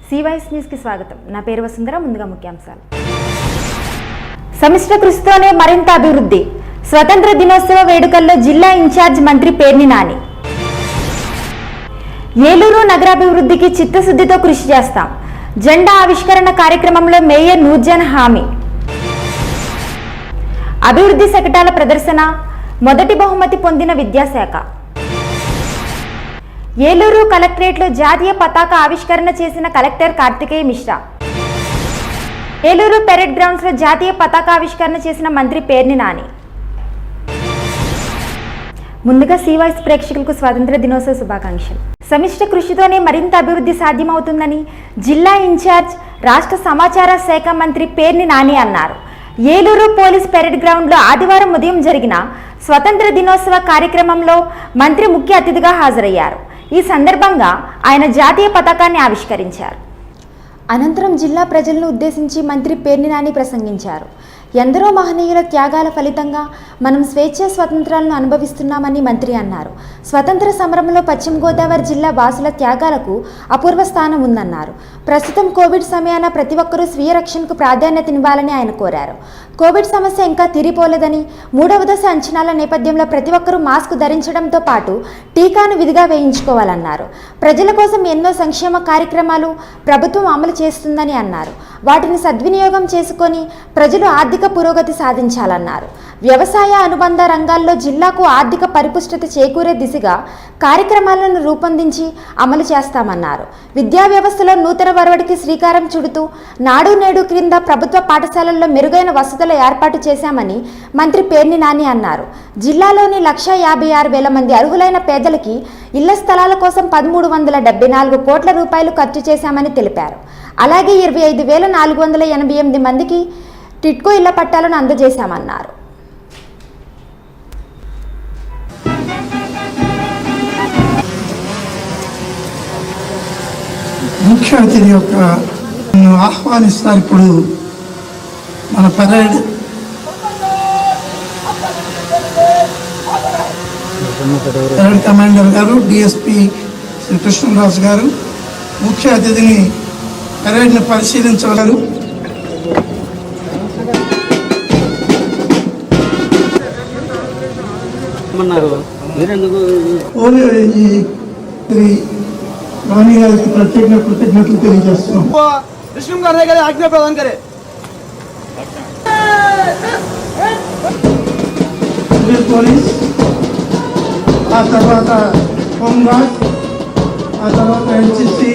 సివైఎస్ news కి స్వాగతం. నా పేరు వసుంధర. ముందుగా ముఖ్యాంశాలు. సమిష్టి కృషితోనే మరింత అభివృద్ధి. స్వతంత్ర దినోత్సవ వేడుకల్లో జిల్లా ఇన్ఛార్జ్ మంత్రి పేర్ని నాని. ఏలూరు నగరాభివృద్ధికి చిత్తశుద్ధితో కృషి చేస్తాం. జెండా ఆవిష్కరణ కార్యక్రమంలో మేయర్ నూర్జాన్ హామీ. అభివృద్ధి శకటాల ప్రదర్శన, మొదటి బహుమతి పొందిన విద్యాశాఖ. ఏలూరు కలెక్టరేట్లో జాతీయ పతాక ఆవిష్కరణ చేసిన కలెక్టర్ కార్తికేయ మిశ్రా. ఏలూరు పెరేడ్ గ్రౌండ్స్లో జాతీయ పతాక ఆవిష్కరణ చేసిన మంత్రి పేర్ని నాని. ముందుగా సివైఎస్ ప్రేక్షకులకు స్వాతంత్ర దినోత్సవ శుభాకాంక్షలు. సమిష్టి కృషితోనే మరింత అభివృద్ధి సాధ్యమవుతుందని జిల్లా ఇన్ఛార్జ్ రాష్ట్ర సమాచార శాఖ మంత్రి పేర్ని నాని అన్నారు. ఏలూరు పోలీస్ పెరేడ్ గ్రౌండ్లో ఆదివారం ఉదయం జరిగిన స్వతంత్ర దినోత్సవ కార్యక్రమంలో మంత్రి ముఖ్య అతిథిగా హాజరయ్యారు. ఈ సందర్భంగా ఆయన జాతీయ పతాకాన్ని ఆవిష్కరించారు. అనంతరం జిల్లా ప్రజలను ఉద్దేశించి మంత్రి పేర్ని నాని ప్రసంగించారు. ఎందరో మహనీయుల త్యాగాల ఫలితంగా మనం స్వేచ్ఛ స్వతంత్రాలను అనుభవిస్తున్నామని మంత్రి అన్నారు. స్వతంత్ర సమరంలో పశ్చిమ గోదావరి జిల్లా వాసుల త్యాగాలకు అపూర్వ స్థానం ఉందన్నారు. ప్రస్తుతం కోవిడ్ సమయాన ప్రతి ఒక్కరూ స్వీయ రక్షణకు ప్రాధాన్యతనివ్వాలని ఆయన కోరారు. కోవిడ్ సమస్య ఇంకా తీరిపోలేదని, 3వ దశ అంచనాల నేపథ్యంలో ప్రతి ఒక్కరూ మాస్క్ ధరించడంతో పాటు టీకాను విధిగా వేయించుకోవాలన్నారు. ప్రజల కోసం ఎన్నో సంక్షేమ కార్యక్రమాలు ప్రభుత్వం అమలు చేస్తుందని అన్నారు. వాటిని సద్వినియోగం చేసుకొని ప్రజలు ఆర్థిక పురోగతి సాధించాలన్నారు. వ్యవసాయ అనుబంధ రంగాల్లో జిల్లాకు ఆర్థిక పరిపుష్టత చేకూరే దిశగా కార్యక్రమాలను రూపొందించి అమలు చేస్తామన్నారు. విద్యా వ్యవస్థలో నూతన వరవడికి శ్రీకారం చుడుతూ నాడు నేడు క్రింద ప్రభుత్వ పాఠశాలల్లో మెరుగైన వసతుల ఏర్పాటు చేశామని మంత్రి పేర్ని నాని అన్నారు. జిల్లాలోని 1,56,000 మంది అర్హులైన పేదలకి ఇళ్ల స్థలాల కోసం 1,374 కోట్ల రూపాయలు ఖర్చు చేశామని తెలిపారు. అలాగే 25,488 మందికి టిట్కో ఇళ్ల పట్టాలను అందజేశామన్నారు. ముఖ్య అతిథి యొక్క ఆహ్వానిస్తారు. ఇప్పుడు మన పరేడ్ కమాండర్ గారు, డిఎస్పి శ్రీ కృష్ణరాజు గారు ముఖ్య అతిథిని పరేడ్ని పరిశీలించగలరు. రాణి గారికి ప్రత్యేక కృతజ్ఞతలు తెలియజేస్తున్నాం. ఆజ్ఞ ప్రదాన్ కరే పోలీస్, ఆ తర్వాత హోంగార్డ్, ఆ తర్వాత ఎన్సిసి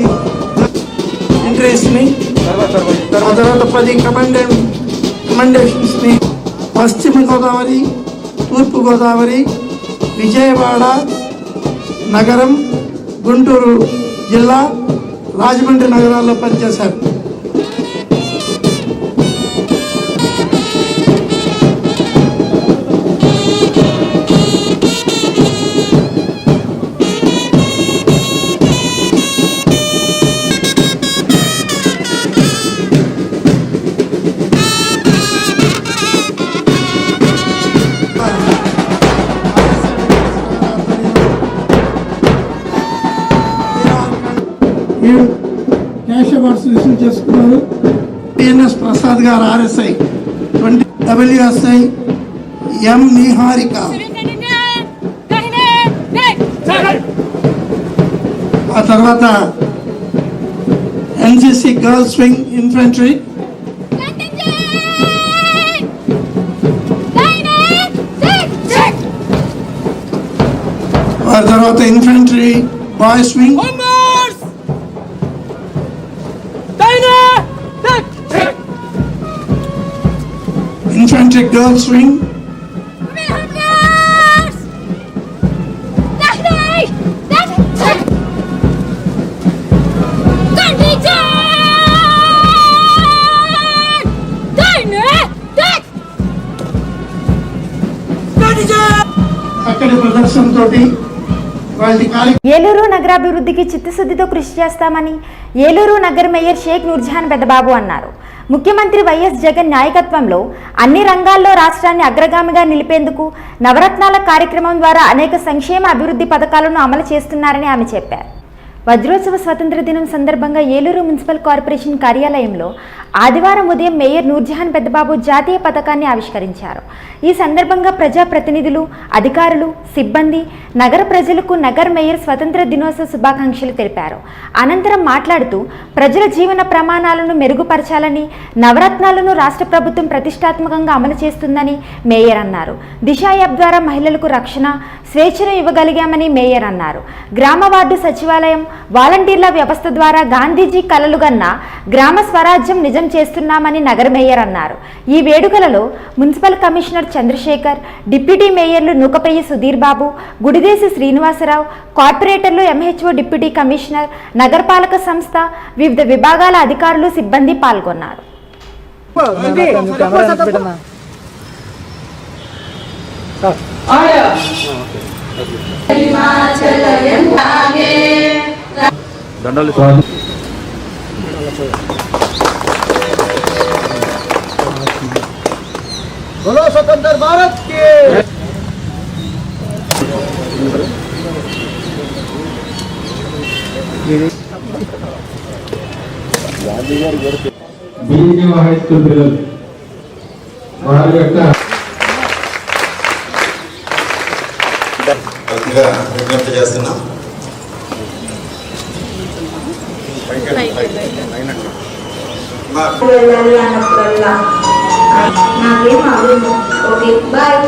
ఇంట్రెస్ట్ని, ఆ తర్వాత 10 కమెండేషన్స్ని పశ్చిమ గోదావరి, తూర్పు గోదావరి, విజయవాడ నగరం, గుంటూరు జిల్లా, రాజమండ్రి నగరాల్లో పనిచేశారు. క్యాష్ అవార్డ్స్ రిసీవ్ చేసుకున్నారు. పిఎన్ఎస్ ప్రసాద్ గారు ఆర్ఎస్ఐ, 20 WSI ఎం నిహారిక, ఆ తర్వాత ఎన్సిసి గర్ల్స్ వింగ్ ఇన్ఫంట్రీ, ఆ తర్వాత infantry boys wing, infantry girls wing, అక్కడి ప్రదర్శనతోటి ఏలూరు నగరాభివృద్ధికి చిత్తశుద్ధితో కృషి చేస్తామని ఏలూరు నగర మేయర్ షేక్ నూర్జహాన్ పెద్దబాబు అన్నారు. ముఖ్యమంత్రి వైఎస్ జగన్ నాయకత్వంలో అన్ని రంగాల్లో రాష్ట్రాన్ని అగ్రగామిగా నిలిపేందుకు నవరత్నాల కార్యక్రమం ద్వారా అనేక సంక్షేమ అభివృద్ధి పథకాలను అమలు చేస్తున్నారని ఆమె చెప్పారు. వజ్రోత్సవ స్వతంత్ర దినం సందర్భంగా ఏలూరు మున్సిపల్ కార్పొరేషన్ కార్యాలయంలో ఆదివారం ఉదయం మేయర్ నూర్జహాన్ పెద్దబాబు జాతీయ పతాకాన్ని ఆవిష్కరించారు. ఈ సందర్భంగా ప్రజాప్రతినిధులు, అధికారులు, సిబ్బంది, నగర ప్రజలకు నగర్ మేయర్ స్వతంత్ర దినోత్సవ శుభాకాంక్షలు తెలిపారు. అనంతరం మాట్లాడుతూ ప్రజల జీవన ప్రమాణాలను మెరుగుపరచాలని, నవరత్నాలను రాష్ట్ర ప్రభుత్వం ప్రతిష్టాత్మకంగా అమలు చేస్తుందని మేయర్ అన్నారు. దిశ యాప్ ద్వారా మహిళలకు రక్షణ, స్వేచ్ఛను ఇవ్వగలిగామని మేయర్ అన్నారు. గ్రామ వార్డు సచివాలయం, వాలంటీర్ల వ్యవస్థ ద్వారా గాంధీజీ కలలుగన్న గ్రామ స్వరాజ్యం నిజం చేస్తున్నామని నగర మేయర్ అన్నారు. ఈ వేడుకలలో మున్సిపల్ కమిషనర్ చంద్రశేఖర్, డిప్యూటీ మేయర్లు నూకపయ్యి సుధీర్ బాబు, గుడిదేశి శ్రీనివాసరావు, కార్పొరేటర్లు, ఎంహెచ్ఓ, డిప్యూటీ కమిషనర్, నగరపాలక సంస్థ, వివిధ విభాగాల అధికారులు, సిబ్బంది పాల్గొన్నారు. बोलो स्वतंत्र भारत के। బీజీ హై స్కూల్ పిల్లలు వారి యొక్క విజ్ఞప్తి చేస్తున్నాం. వెళ్ళాలి అన్నప్పుడల్లా నాకేం అవ్వదు. Okay bye.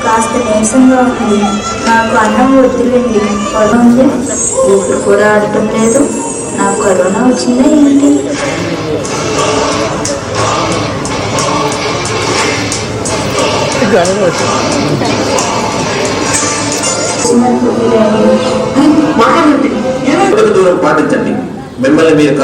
కాస్త నీరసంగా ఉంది. నాకు అన్నం వద్దులేండి. పొలంలో ఊపిరి కూడా ఆడటం లేదు. నాకు కరోనా వచ్చిందా ఏంటి? దూరం పాటించండి. మిమ్మల్ని మీరు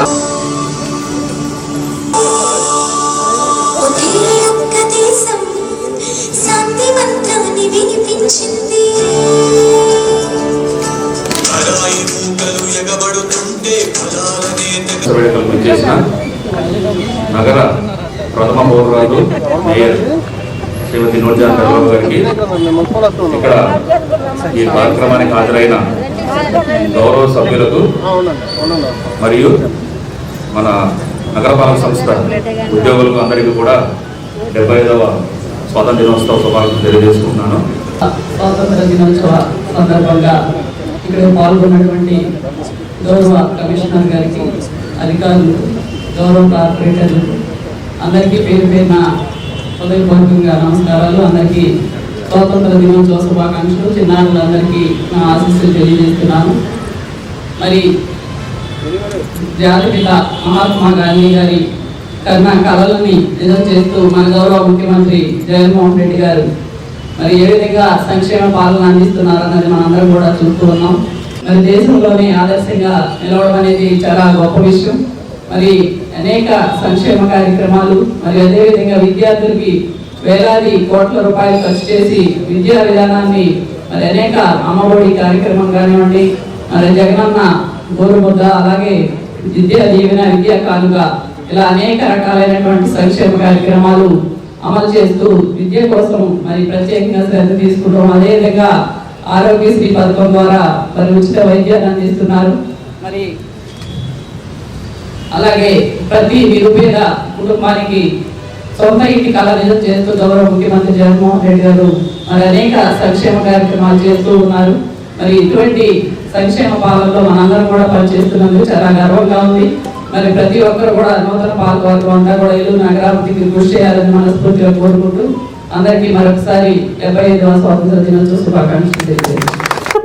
చేసిన నగర ప్రథమ పౌరురాలు మేయర్ శ్రీమతి నూర్జహాన్ పెద్దబాబు గారికి, ఇక్కడ ఈ కార్యక్రమానికి హాజరైన గౌరవ సభ్యులకు మరియు మన నగరపాలక సంస్థ ఉద్యోగులకు అందరికీ కూడా 75వ స్వాతంత్ర దినోత్సవ శుభాకాంక్షలు తెలియజేసుకుంటున్నాను. స్వాతంత్ర దినోత్సవ సందర్భంగా ఇక్కడ పాల్గొన్నటువంటి గౌరవ కమిషనర్ గారికి, అధికారులు, గౌరవ కార్పొరేటర్లు అందరికీ పేరు పేరున హృదయపూర్వకంగా నమస్కారాలు. అందరికీ స్వాతంత్ర దినోత్సవ శుభాకాంక్షలు. చిన్నారులందరికీ నా ఆశీస్సులు తెలియజేస్తున్నాను. మరి జాతిపిత మహాత్మా గాంధీ గారి కళలని నిజం చేస్తూ మన గౌరవ ముఖ్యమంత్రి జగన్మోహన్ రెడ్డి గారు మరి ఏ విధంగా సంక్షేమ పాలన అందిస్తున్నారు అన్నది మనందరం కూడా చూస్తూ ఉన్నాం. మరి దేశంలోనే ఆదర్శంగా నిలవడం అనేది చాలా గొప్ప విషయం. మరి అనేక సంక్షేమ కార్యక్రమాలు, మరి అదేవిధంగా విద్యార్థులకి వేలాది కోట్ల రూపాయలు ఖర్చు చేసి విద్యా విధానాన్ని, మరి అనేక అమ్మఒడి కార్యక్రమం కానివ్వండి, మరి జగనన్న గోరుముద్ద, అలాగే విద్యా దీవెన, విద్యా కానుక, ఇలా అనేక రకాలైనటువంటి సంక్షేమ కార్యక్రమాలు అమలు చేస్తూ విద్య కోసం మరి ప్రత్యేకంగా శ్రద్ధ తీసుకుంటాం. అదేవిధంగా ఆరోగ్యశ్రీ పథకం ద్వారా మరి ఉచిత వైద్యాన్ని అందిస్తున్నారు. మరి అలాగే ప్రతి నిరుపేద కుటుంబానికి సొంత ఇంటి కళ నిజం చేస్తూ గౌరవ ముఖ్యమంత్రి జగన్మోహన్ రెడ్డి గారు మరి అనేక సంక్షేమ కార్యక్రమాలు చేస్తూ ఉన్నారు. మరి ఇటువంటి సంక్షేమ పాలనలో మనందరం కూడా పనిచేస్తున్నందుకు చాలా గర్వంగా ఉంది. మరి ప్రతి ఒక్కరు కూడా నూతన పాలకవర్గం అంతా కూడా ఏలూరు నగరాభివృద్ధికి కృషి చేయాలని మనస్ఫూర్తిగా కోరుకుంటూ అందరికీ మరొకసారి 75వ స్వాతంత్ర దినోత్సవ శుభాకాంక్షలు తెలియజేస్తున్నాను.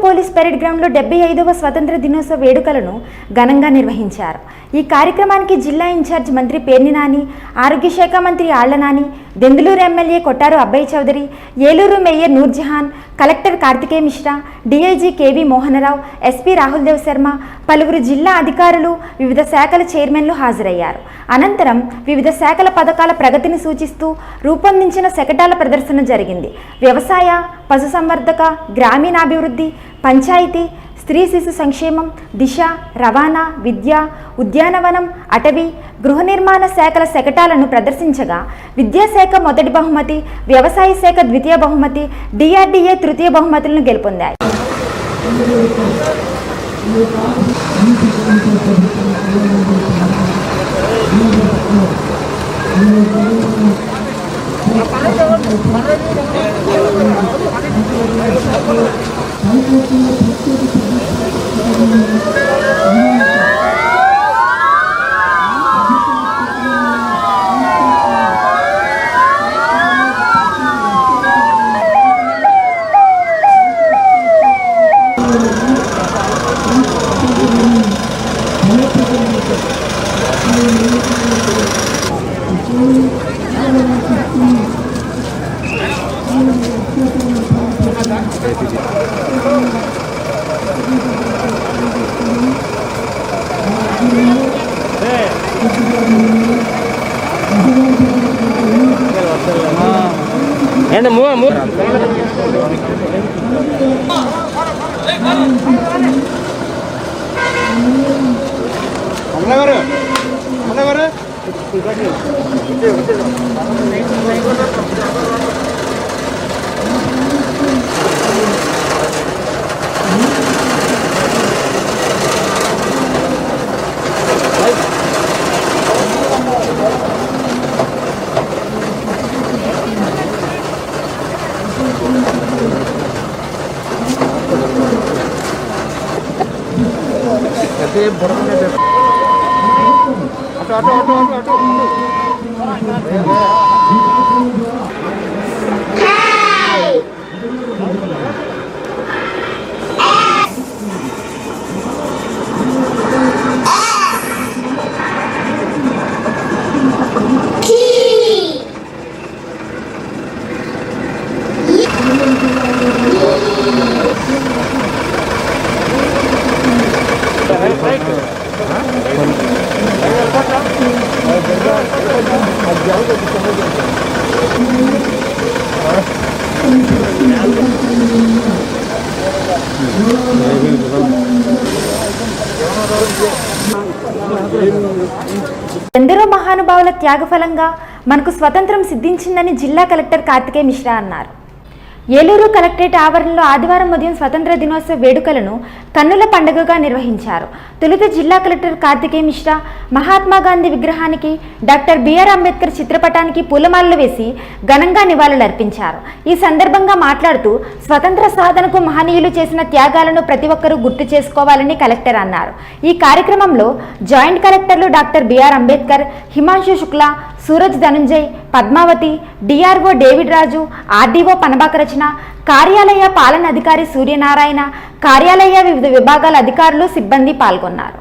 పోలీస్ పెరేడ్ గ్రౌండ్లో 75వ స్వతంత్ర దినోత్సవ వేడుకలను ఘనంగా నిర్వహించారు. ఈ కార్యక్రమానికి జిల్లా ఇన్ఛార్జ్ మంత్రి పేర్ని నాని, ఆరోగ్య శాఖ మంత్రి Alla Nani, Denduluru MLA Kotaru Abbaya Chowdary, Eluru mayor Noorjahan, collector Karthikeya Mishra, DIG KV Mohanarao, SP Rahul Dev Sharma, పలువురు జిల్లా అధికారులు, వివిధ శాఖల చైర్మన్లు హాజరయ్యారు. అనంతరం వివిధ శాఖల పథకాల ప్రగతిని సూచిస్తూ రూపొందించిన శకటాల ప్రదర్శన జరిగింది. వ్యవసాయ, పశుసంవర్ధక, గ్రామీణాభివృద్ధి, పంచాయతీ, స్త్రీ శిశు సంక్షేమం, దిశ, రవాణా, విద్య, ఉద్యానవనం, అటవీ, గృహ నిర్మాణ శాఖల శకటాలను ప్రదర్శించగా విద్యాశాఖ మొదటి బహుమతి, వ్యవసాయ శాఖ ద్వితీయ బహుమతి, డిఆర్డీఏ తృతీయ బహుమతులను గెలుపొందాయి. ఎందరో మహానుభావుల త్యాగఫలంగా మనకు స్వతంత్రం సిద్ధించిందని జిల్లా కలెక్టర్ కార్తికేయ మిశ్రా అన్నారు. ఏలూరు కలెక్టరేట్ ఆవరణలో ఆదివారం ఉదయం స్వతంత్ర దినోత్సవ వేడుకలను కన్నుల పండుగగా నిర్వహించారు. తొలుత జిల్లా కలెక్టర్ కార్తికేయ మిశ్రా మహాత్మా గాంధీ విగ్రహానికి, డాక్టర్ బిఆర్ అంబేద్కర్ చిత్రపటానికి పూలమాలలు వేసి ఘనంగా నివాళులర్పించారు. ఈ సందర్భంగా మాట్లాడుతూ స్వతంత్ర సాధనకు మహనీయులు చేసిన త్యాగాలను ప్రతి ఒక్కరూ గుర్తు చేసుకోవాలని కలెక్టర్ అన్నారు. ఈ కార్యక్రమంలో జాయింట్ కలెక్టర్లు doctor BR Ambedkar, Himanshu Shukla, Suraj Dhanunjay, Padmavathi, DRO David Raju, RDO Panabaka Rachana, కార్యాలయ పాలన అధికారి సూర్యనారాయణ, కార్యాలయ వివిధ విభాగాల అధికారులు, సిబ్బంది పాల్గొన్నారు.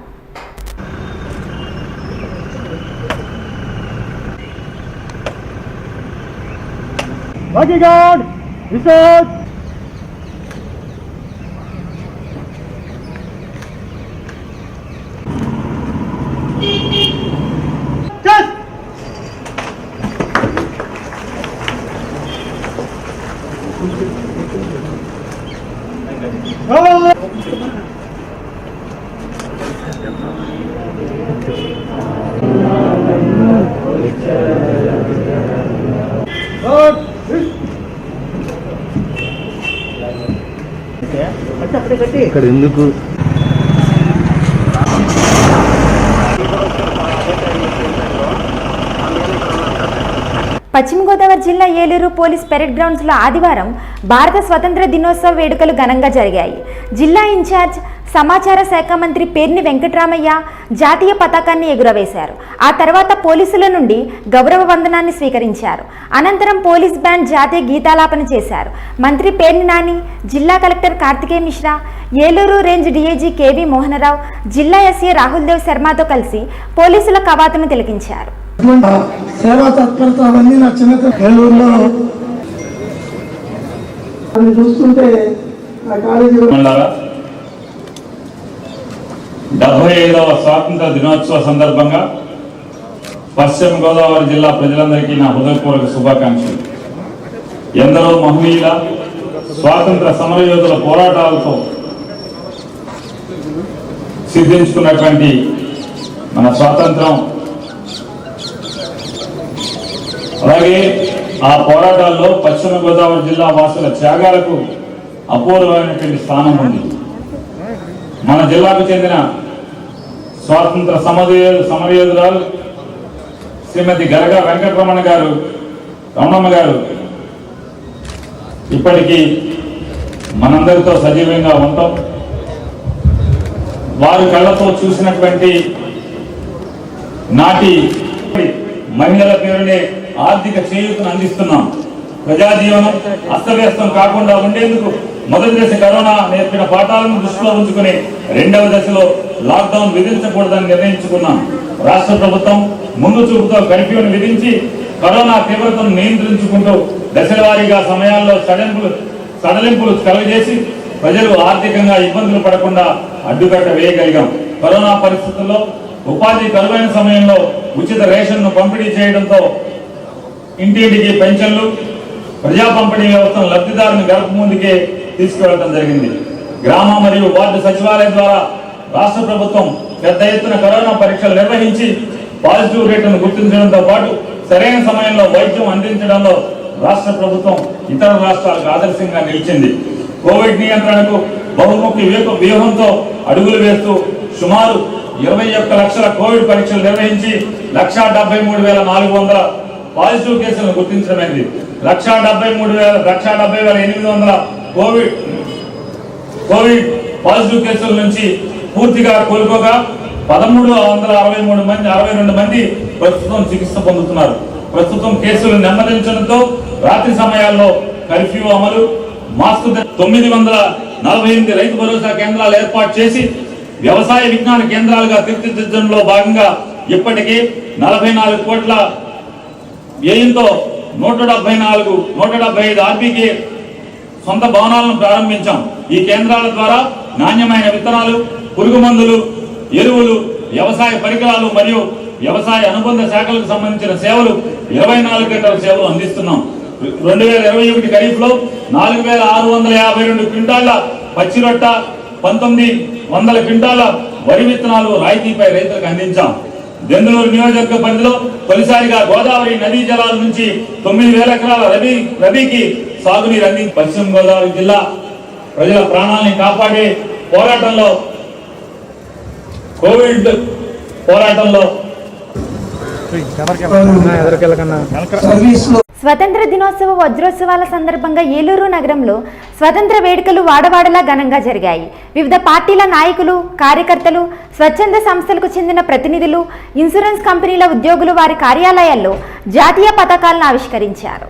ఇక్కడ ఎందుకు పశ్చిమ గోదావరి జిల్లా ఏలూరు పోలీస్ పెరేడ్ గ్రౌండ్స్లో ఆదివారం భారత స్వతంత్ర దినోత్సవ వేడుకలు ఘనంగా జరిగాయి. జిల్లా ఇన్ఛార్జ్ సమాచార శాఖ మంత్రి పేర్ని వెంకటరామయ్య జాతీయ పతాకాన్ని ఎగురవేశారు. ఆ తర్వాత పోలీసుల నుండి గౌరవ వందనాన్ని స్వీకరించారు. అనంతరం పోలీస్ బ్యాండ్ జాతీయ గీతాలాపన చేశారు. మంత్రి పేర్ని నాని, జిల్లా collector Karthikeya Mishra, Eluru range DIG KV Mohanarao, జిల్లా ఎస్ఏ రాహుల్ దేవ్ శర్మతో కలిసి పోలీసుల కవాతును తిలకించారు. సేవా తత్పరత అవన్నీ నా చిన్నతనం ఏలూరులో అది చూస్తుంటే ఆ కాలేజీలో 75వ స్వాతంత్ర దినోత్సవ సందర్భంగా పశ్చిమ గోదావరి జిల్లా ప్రజలందరికీ నా హృదయపూర్వక శుభాకాంక్షలు. ఎందరో మహనీయుల స్వాతంత్ర సమరయోధుల పోరాటాలతో సిద్ధించుకున్నటువంటి మన స్వాతంత్రం, అలాగే ఆ పోరాటాల్లో పశ్చిమ గోదావరి జిల్లా వాసుల త్యాగాలకు అపూర్వమైనటువంటి స్థానం ఉంది. మన జిల్లాకు చెందిన స్వాతంత్ర సమరయోధురాలు శ్రీమతి గరగ వెంకటరమణ గారు, రమణమ్మ గారు ఇప్పటికీ మనందరితో సజీవంగా ఉంటాం. వారి కళ్ళతో చూసినటువంటి నాటి మహిళల పేరునే ఆర్థిక చేయూతను అందిస్తున్నాం. ప్రజాజీవనం అస్తవ్యస్తం కాకుండా ఉండేందుకు మొదటి దశ కరోనా నేర్పిన పాఠాలను దృష్టిలో ఉంచుకుని రెండవ దశలో లాక్డౌన్ విధించకూడదని నిర్ణయించుకున్నాం. రాష్ట్ర ప్రభుత్వం ముందు చూపుతో కర్ఫ్యూను విధించి కరోనా తీవ్రతను నియంత్రించుకుంటూ దశల వారీగా సమయాల్లో సడలింపులు కలుగజేసి ప్రజలు ఆర్థికంగా ఇబ్బందులు పడకుండా అడ్డుకట్ట వేయగలిగాం. కరోనా పరిస్థితుల్లో ఉపాధి కరువైన సమయంలో ఉచిత రేషన్ను పంపిణీ చేయడంతో ఇంటింటికి పెన్షన్లు, ప్రజా పంపిణీ వ్యవస్థను లబ్ధిదారుని గడప ముందుకే తీసుకువెళ్ళడం జరిగింది. గ్రామ మరియు వార్డు సచివాలయం ద్వారా రాష్ట్ర ప్రభుత్వం పెద్ద ఎత్తున కరోనా పరీక్షలు నిర్వహించి పాజిటివ్ రేట్లను గుర్తించడంతో పాటు సరైన సమయంలో వైద్యం అందించడంలో రాష్ట్ర ప్రభుత్వం ఇతర రాష్ట్రాలకు ఆదర్శంగా నిలిచింది. కోవిడ్ నియంత్రణకు బహుముఖి వ్యూహంతో అడుగులు వేస్తూ సుమారు 21 లక్షల కోవిడ్ పరీక్షలు నిర్వహించి 1,73,400 పాజిటివ్ కేసులను గుర్తించడమైంది. 1,70,800 కోవిడ్ పాజిటివ్ కేసుల నుంచి పూర్తిగా కోలుకోగా 1,362 మంది ప్రస్తుతం చికిత్స పొందుతున్నారు. ప్రస్తుతం కేసులు నెమ్మదించడంతో రాత్రి సమయాల్లో కర్ఫ్యూ అమలు, మాస్క్ 948 రైతు భరోసా కేంద్రాలు ఏర్పాటు చేసి వ్యవసాయ విజ్ఞాన కేంద్రాలుగా తీర్చిదిద్దడంలో భాగంగా ఇప్పటికీ 44 కోట్ల వ్యయంతో 175 ఆర్బీకే సొంత భవనాలను ప్రారంభించాం. ఈ కేంద్రాల ద్వారా నాణ్యమైన విత్తనాలు, పురుగు మందులు, ఎరువులు, వ్యవసాయ పరికరాలు మరియు వ్యవసాయ అనుబంధ శాఖలకు సంబంధించిన సేవలు 24 గంటల సేవలు అందిస్తున్నాం. 2021 ఖరీఫ్లో 4,652 క్వింటాళ్ల పచ్చిరొట్ట, 1,900 క్వింటాళ్ల వరి విత్తనాలు రాయితీపై రైతులకు అందించాం. దెందులూరు నియోజకవర్గ పరిధిలో తొలిసారిగా గోదావరి నదీ జలాల నుంచి 9,000 ఎకరాల రబీకి సాగునీరు అంది. పశ్చిమ గోదావరి జిల్లా ప్రజల ప్రాణాలను కాపాడే పోరాటంలో, కోవిడ్ పోరాటంలో స్వతంత్ర దినోత్సవ వజ్రోత్సవాల సందర్భంగా ఏలూరు నగరంలో స్వతంత్ర వేడుకలు వాడవాడలా ఘనంగా జరిగాయి. వివిధ పార్టీల నాయకులు, కార్యకర్తలు, స్వచ్ఛంద సంస్థలకు చెందిన ప్రతినిధులు, ఇన్సూరెన్స్ కంపెనీల ఉద్యోగులు వారి కార్యాలయాల్లో జాతీయ పతాకాలను ఆవిష్కరించారు.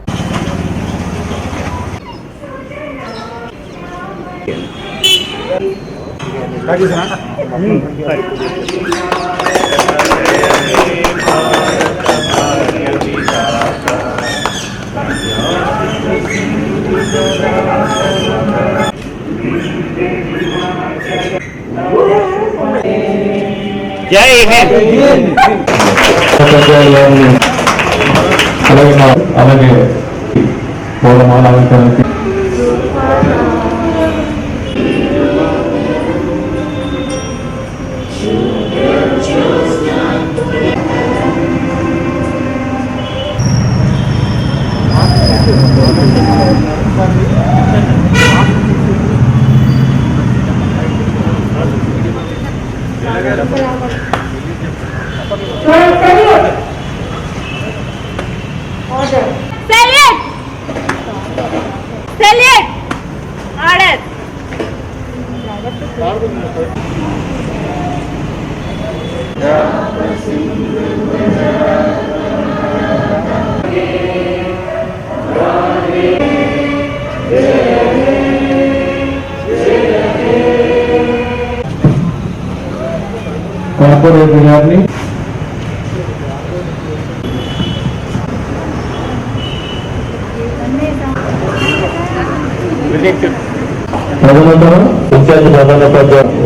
జై హింద్. అలాగే పూలమాల అలంకరణకి కార్పొరేటర్ గారిని తదనంతరం ఇన్ఛార్జ్ ప్రధాన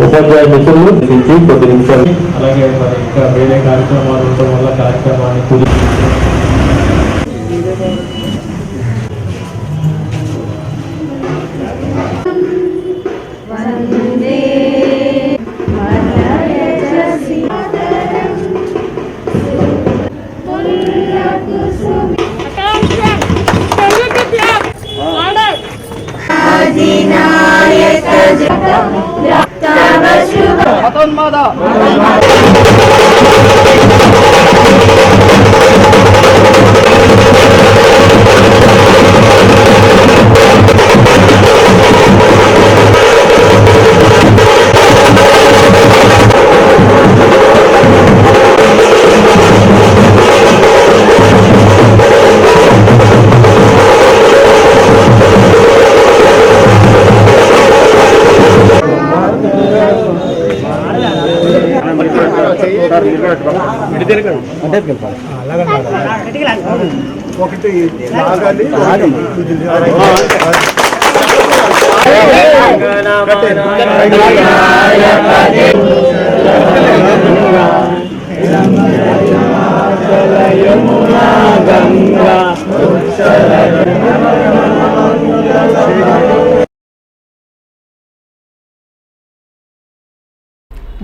ఉపాధ్యాయ మిత్రులు నుంచి కొద్ది నిమిషాలు అలాగే మరి ఇంకా వేరే కార్యక్రమాలు ఉండడం వల్ల కార్యక్రమాన్ని మతోన్మాద ఒకటి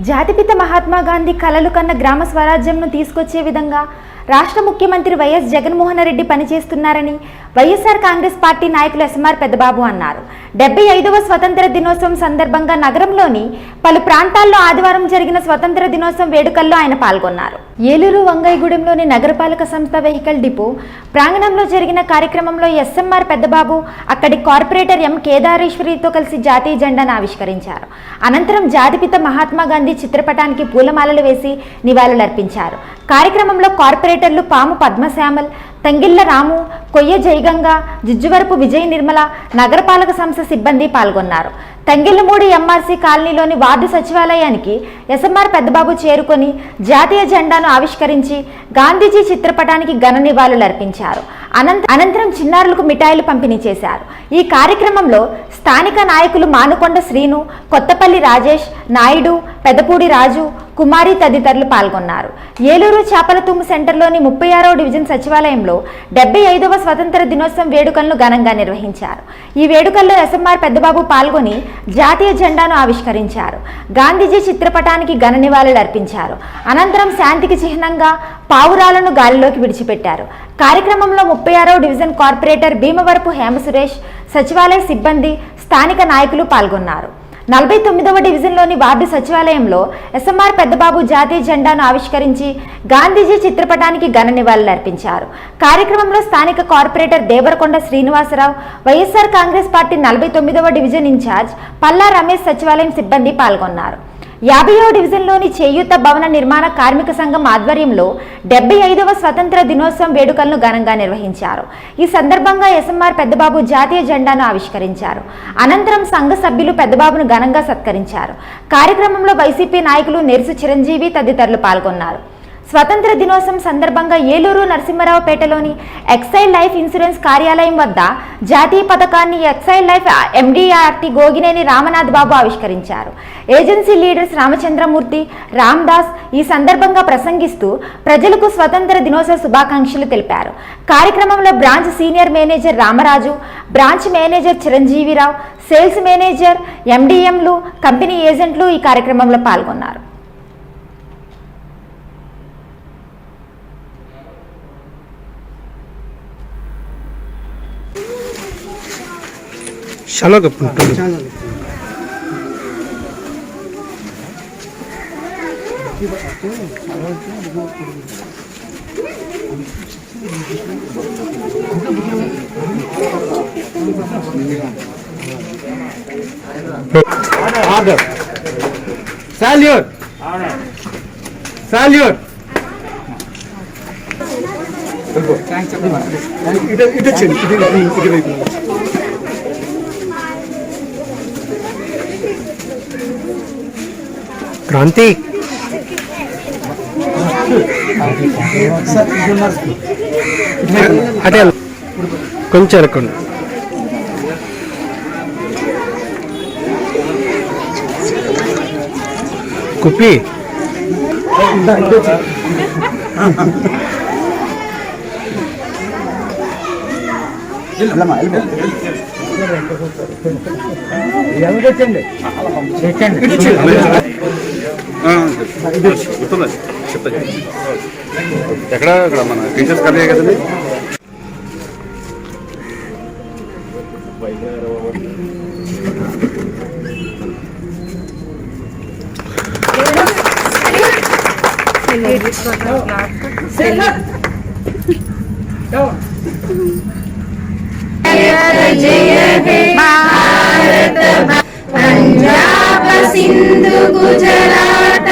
జాతిపిత మహాత్మా గాంధీ కలలు కన్న గ్రామ స్వరాజ్యంను తీసుకొచ్చే విధంగా రాష్ట్ర ముఖ్యమంత్రి వైఎస్ జగన్మోహన్ రెడ్డి పనిచేస్తున్నారని వైఎస్ఆర్ కాంగ్రెస్ పార్టీ నాయకులు ఎస్ఎంఆర్ పెద్దబాబు అన్నారు. 75వ స్వతంత్ర దినోత్సవం సందర్భంగా నగరంలోని పలు ప్రాంతాల్లో ఆదివారం జరిగిన స్వతంత్ర దినోత్సవం వేడుకల్లో ఆయన పాల్గొన్నారు. ఏలూరు వంగైగూడెంలోని నగరపాలక సంస్థ వెహికల్ డిపో ప్రాంగణంలో జరిగిన కార్యక్రమంలో ఎస్ఎంఆర్ పెద్దబాబు అక్కడి కార్పొరేటర్ ఎం కేదారేశ్వరితో కలిసి జాతీయ జెండాను ఆవిష్కరించారు. అనంతరం జాతిపిత మహాత్మా గాంధీ చిత్రపటానికి పూలమాలలు వేసి నివాళులర్పించారు. కార్యక్రమంలో కార్పొరేటర్లు పాము పద్మశ్యామల్, తంగిళ్ల రాము, కొయ్య జయగంగ, జిజ్జువరపు విజయ నిర్మల, నగరపాలక సంస్థ సిబ్బంది పాల్గొన్నారు. తంగిళ్లమూడి ఎంఆర్సీ కాలనీలోని వార్డు సచివాలయానికి ఎస్ఎంఆర్ పెద్దబాబు చేరుకొని జాతీయ జెండాను ఆవిష్కరించి గాంధీజీ చిత్రపటానికి ఘన నివాళులర్పించారు. అనంతరం చిన్నారులకు మిఠాయిలు పంపిణీ చేశారు. ఈ కార్యక్రమంలో స్థానిక నాయకులు మానుకొండ శ్రీను, కొత్తపల్లి రాజేష్, నాయుడు, పెదపూడి రాజు, కుమారి తదితరులు పాల్గొన్నారు. ఏలూరు చాపలతుమ్ము సెంటర్లోని 36వ డివిజన్ సచివాలయంలో 75వ స్వతంత్ర దినోత్సవం వేడుకలను ఘనంగా నిర్వహించారు. ఈ వేడుకల్లో ఎస్ఎంఆర్ పెద్దబాబు పాల్గొని జాతీయ జెండాను ఆవిష్కరించారు. గాంధీజీ చిత్రపటానికి ఘన నివాళులు అర్పించారు. అనంతరం శాంతికి చిహ్నంగా పావురాలను గాలిలోకి విడిచిపెట్టారు. కార్యక్రమంలో 36వ డివిజన్ కార్పొరేటర్ భీమవరపు హేమసురేష్, సచివాలయ సిబ్బంది, స్థానిక నాయకులు పాల్గొన్నారు. 49వ డివిజన్లోని వార్డు సచివాలయంలో ఎస్ఎంఆర్ పెద్దబాబు జాతీయ జెండాను ఆవిష్కరించి గాంధీజీ చిత్రపటానికి ఘన నివాళులు అర్పించారు. కార్యక్రమంలో స్థానిక corporator Devarakonda Srinivasarao, YSR Congress party 49వ డివిజన్ ఇన్ఛార్జ్ పల్లా రమేష్, సచివాలయం సిబ్బంది పాల్గొన్నారు. 50వ డివిజన్లోని చేయూత భవన నిర్మాణ కార్మిక సంఘం ఆధ్వర్యంలో 75వ స్వతంత్ర దినోత్సవం వేడుకలను ఘనంగా నిర్వహించారు. ఈ సందర్భంగా ఎస్ఎంఆర్ పెద్దబాబు జాతీయ జెండాను ఆవిష్కరించారు. అనంతరం సంఘ సభ్యులు పెద్దబాబును ఘనంగా సత్కరించారు. కార్యక్రమంలో వైసీపీ నాయకులు నెర్సు చిరంజీవి తదితరులు పాల్గొన్నారు. స్వతంత్ర దినోత్సవం సందర్భంగా ఏలూరు నరసింహరావుపేటలోని ఎక్సైల్ లైఫ్ ఇన్సూరెన్స్ కార్యాలయం వద్ద జాతీయ పథకాన్ని ఎక్సైల్ లైఫ్ ఎండీఆర్టీ గోగినేని రామనాథ్ బాబు ఆవిష్కరించారు. ఏజెన్సీ లీడర్స్ రామచంద్రమూర్తి, రామ్దాస్ ఈ సందర్భంగా ప్రసంగిస్తూ ప్రజలకు స్వతంత్ర దినోత్సవ శుభాకాంక్షలు తెలిపారు. కార్యక్రమంలో branch senior manager Ramaraju, branch manager Chiranjeevirao, sales manager, ఎండిఎంలు, కంపెనీ ఏజెంట్లు ఈ కార్యక్రమంలో పాల్గొన్నారు. సాల్యూట్ సాల్యూట్ క్రాంతి అటే కొంచెం అనుకోండి. కుప్పి ఎక్కడ మన టీచర్స్ కలిగే కదండి. పంజాబ్ సింధు గుజరాత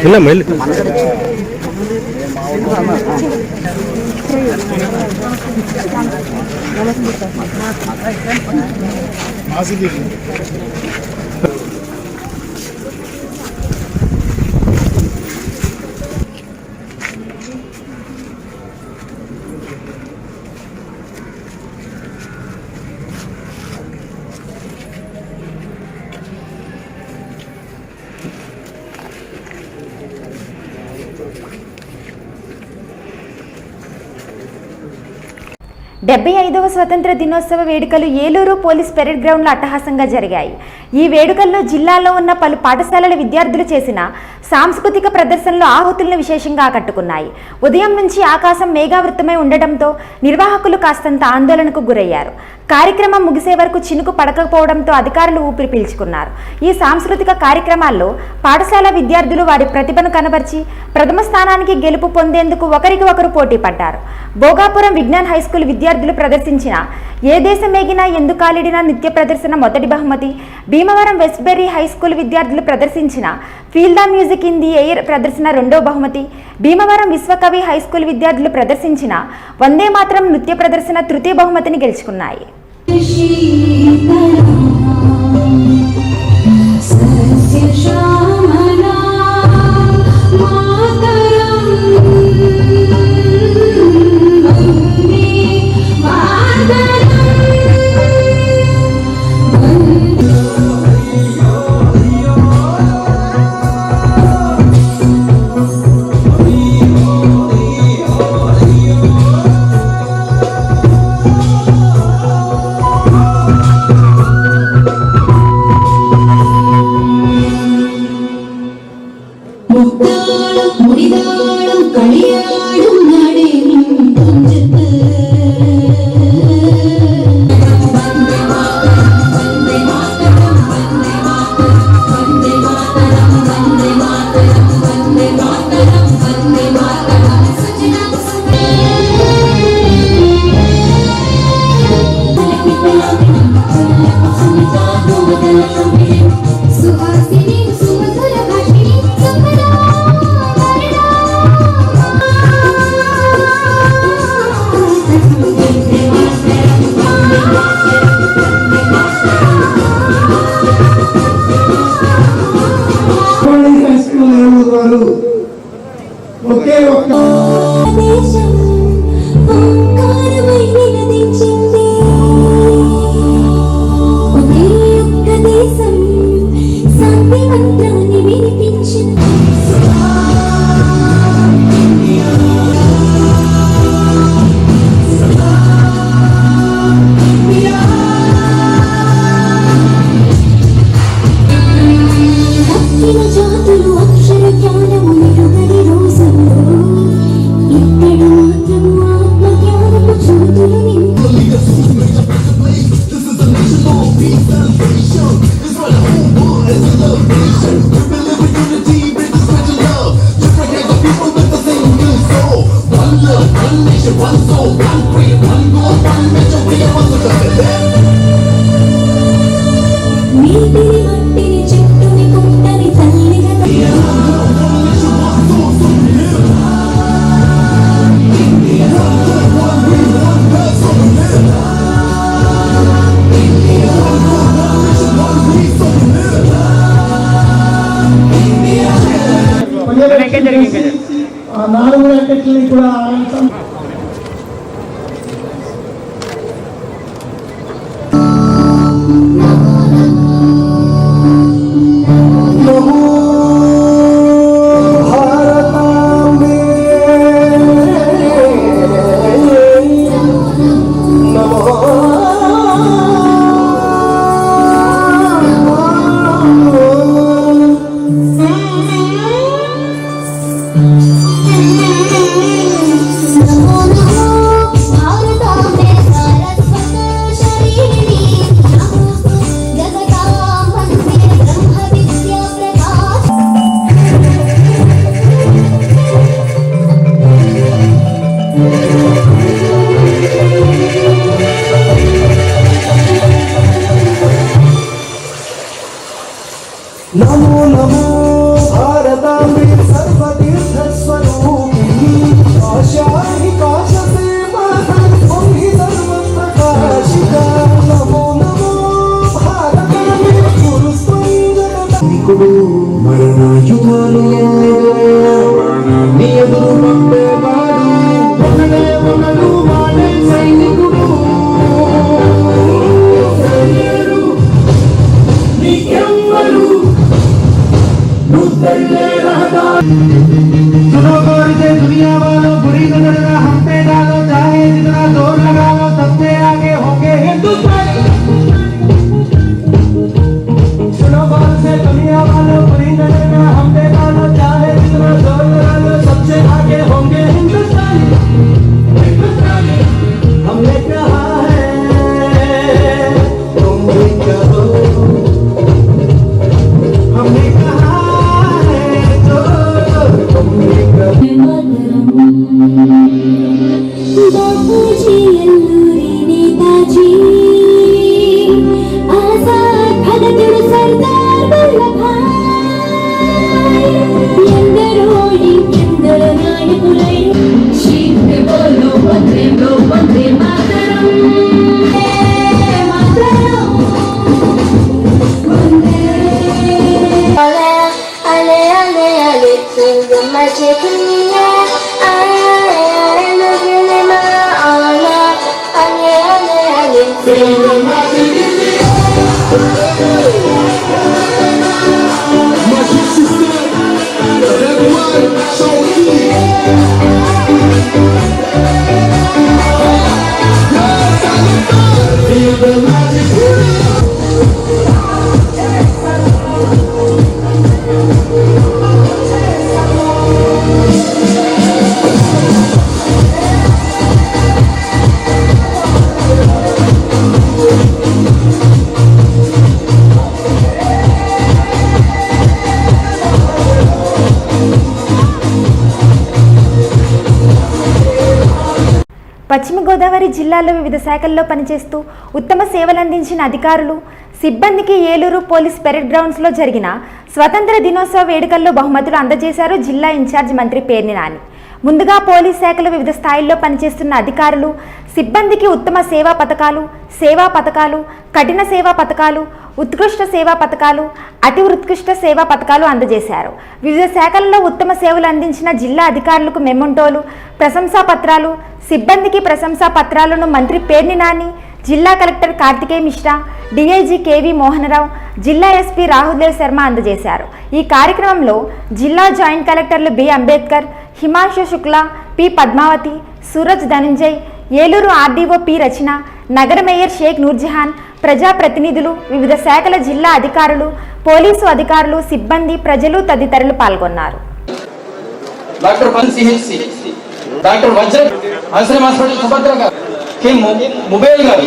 ಇಲ್ಲ ಮೇಲೆ డెబ్బై 75వ స్వతంత్ర దినోత్సవ వేడుకలు ఏలూరు పోలీస్ పెరేడ్ గ్రౌండ్లో అట్టహాసంగా జరిగాయి. ఈ వేడుకల్లో జిల్లాలో ఉన్న పలు పాఠశాలల విద్యార్థులు చేసిన సాంస్కృతిక ప్రదర్శనలు ఆహుతులను విశేషంగా ఆకట్టుకున్నాయి. ఉదయం నుంచి ఆకాశం మేఘావృతమై ఉండడంతో నిర్వాహకులు కాస్తంత ఆందోళనకు గురయ్యారు. కార్యక్రమం ముగిసే వరకు చినుకు పడకపోవడంతో అధికారులు ఊపిరి పీల్చుకున్నారు. ఈ సాంస్కృతిక కార్యక్రమాల్లో పాఠశాల విద్యార్థులు వారి ప్రతిభను కనబర్చి ప్రథమ స్థానానికి గెలుపు పొందేందుకు ఒకరికి ఒకరు పోటీ పడ్డారు. భోగాపురం విజ్ఞాన్ హైస్కూల్ విద్యార్థులు ప్రదర్శించిన ఏ దేశమేగినా ఎందుకాలిడిన నృత్య ప్రదర్శన మొదటి బహుమతి, భీమవరం వెస్ట్బెర్రీ హైస్కూల్ విద్యార్థులు ప్రదర్శించిన feel the music in the air ప్రదర్శన రెండో బహుమతి, భీమవరం విశ్వకవి హైస్కూల్ విద్యార్థులు ప్రదర్శించిన వందే మాతరం నృత్య ప్రదర్శన తృతీయ బహుమతిని గెలుచుకున్నాయి. వీటన్నిటిని కూడా అనంతం नमो नमो भारतांबे सर्वतीर्थ स्वरूपिणी आशाहि काश से महत्वहि सर्व प्रकाशिका नमो नमो भारतांबे गुरुस्त्वं जगदाधिकुडु मरणायुधानि मरणानि ఎదురు పంపేవాడు ఒకడే ఒకడు వాడే సైనికుడు सुनो गौर से दुनिया वालों बुरी नजर ना हम पे डालो चाहे जितना जोर लगा लो सबसे आगे होंगे हिंदुस्तानी सुनो गौर से दुनिया वालों बुरी नजर ना हम पे डालो चाहे जितना जोर लगा लो सबसे आगे होंगे हिंदुस्तानी हिंदुस्तानी हमने कहा है तुम भी कहो हमने कहा बापूजी अल्लूरी नेताजी आजाद भगतुडु सरदार वल्लभाई ఎందరో ఎందరో నాయకులై శీఘ్ర బోలో Vande Mataram ale ale ale sing the magic పశ్చిమ గోదావరి జిల్లాలో వివిధ శాఖల్లో పనిచేస్తూ ఉత్తమ సేవలందించిన అధికారులు సిబ్బందికి ఏలూరు పోలీస్ పెరేడ్ గ్రౌండ్స్లో జరిగిన స్వతంత్ర దినోత్సవ వేడుకల్లో బహుమతులు అందజేశారు జిల్లా ఇన్ఛార్జ్ మంత్రి పేర్ని నాని. ముందుగా పోలీస్ శాఖలో వివిధ స్థాయిల్లో పనిచేస్తున్న అధికారులు సిబ్బందికి ఉత్తమ సేవా పథకాలు, కఠిన సేవా పథకాలు, ఉత్కృష్ట సేవా పథకాలు, అతి ఉత్కృష్ట సేవా పథకాలు అందజేశారు. వివిధ శాఖల్లో ఉత్తమ సేవలు అందించిన జిల్లా అధికారులకు మెమొంటోలు, ప్రశంసా పత్రాలు, సిబ్బందికి ప్రశంసా పత్రాలను మంత్రి పేర్ని నాని, జిల్లా collector Karthikeya Mishra, DIG KV Mohanarao, జిల్లా ఎస్పీ రాహుల్దేవ్ శర్మ అందజేశారు. ఈ కార్యక్రమంలో జిల్లా జాయింట్ కలెక్టర్లు B Ambedkar, Himanshu Shukla, P Padmavathi, Suraj Dhananjay, Eluru RDO P Rachana, నగర మేయర్ షేక్ నూర్జహాన్, ప్రజాప్రతినిధులు, వివిధ శాఖల జిల్లా అధికారులు, పోలీసు అధికారులు, సిబ్బంది, ప్రజలు తదితరులు పాల్గొన్నారు. డాక్టర్ డాక్టర్ వజ్ర ఆశ్రమ హాస్పిటల్ సుభద్ర గారు, కే మొబైల్ గారు,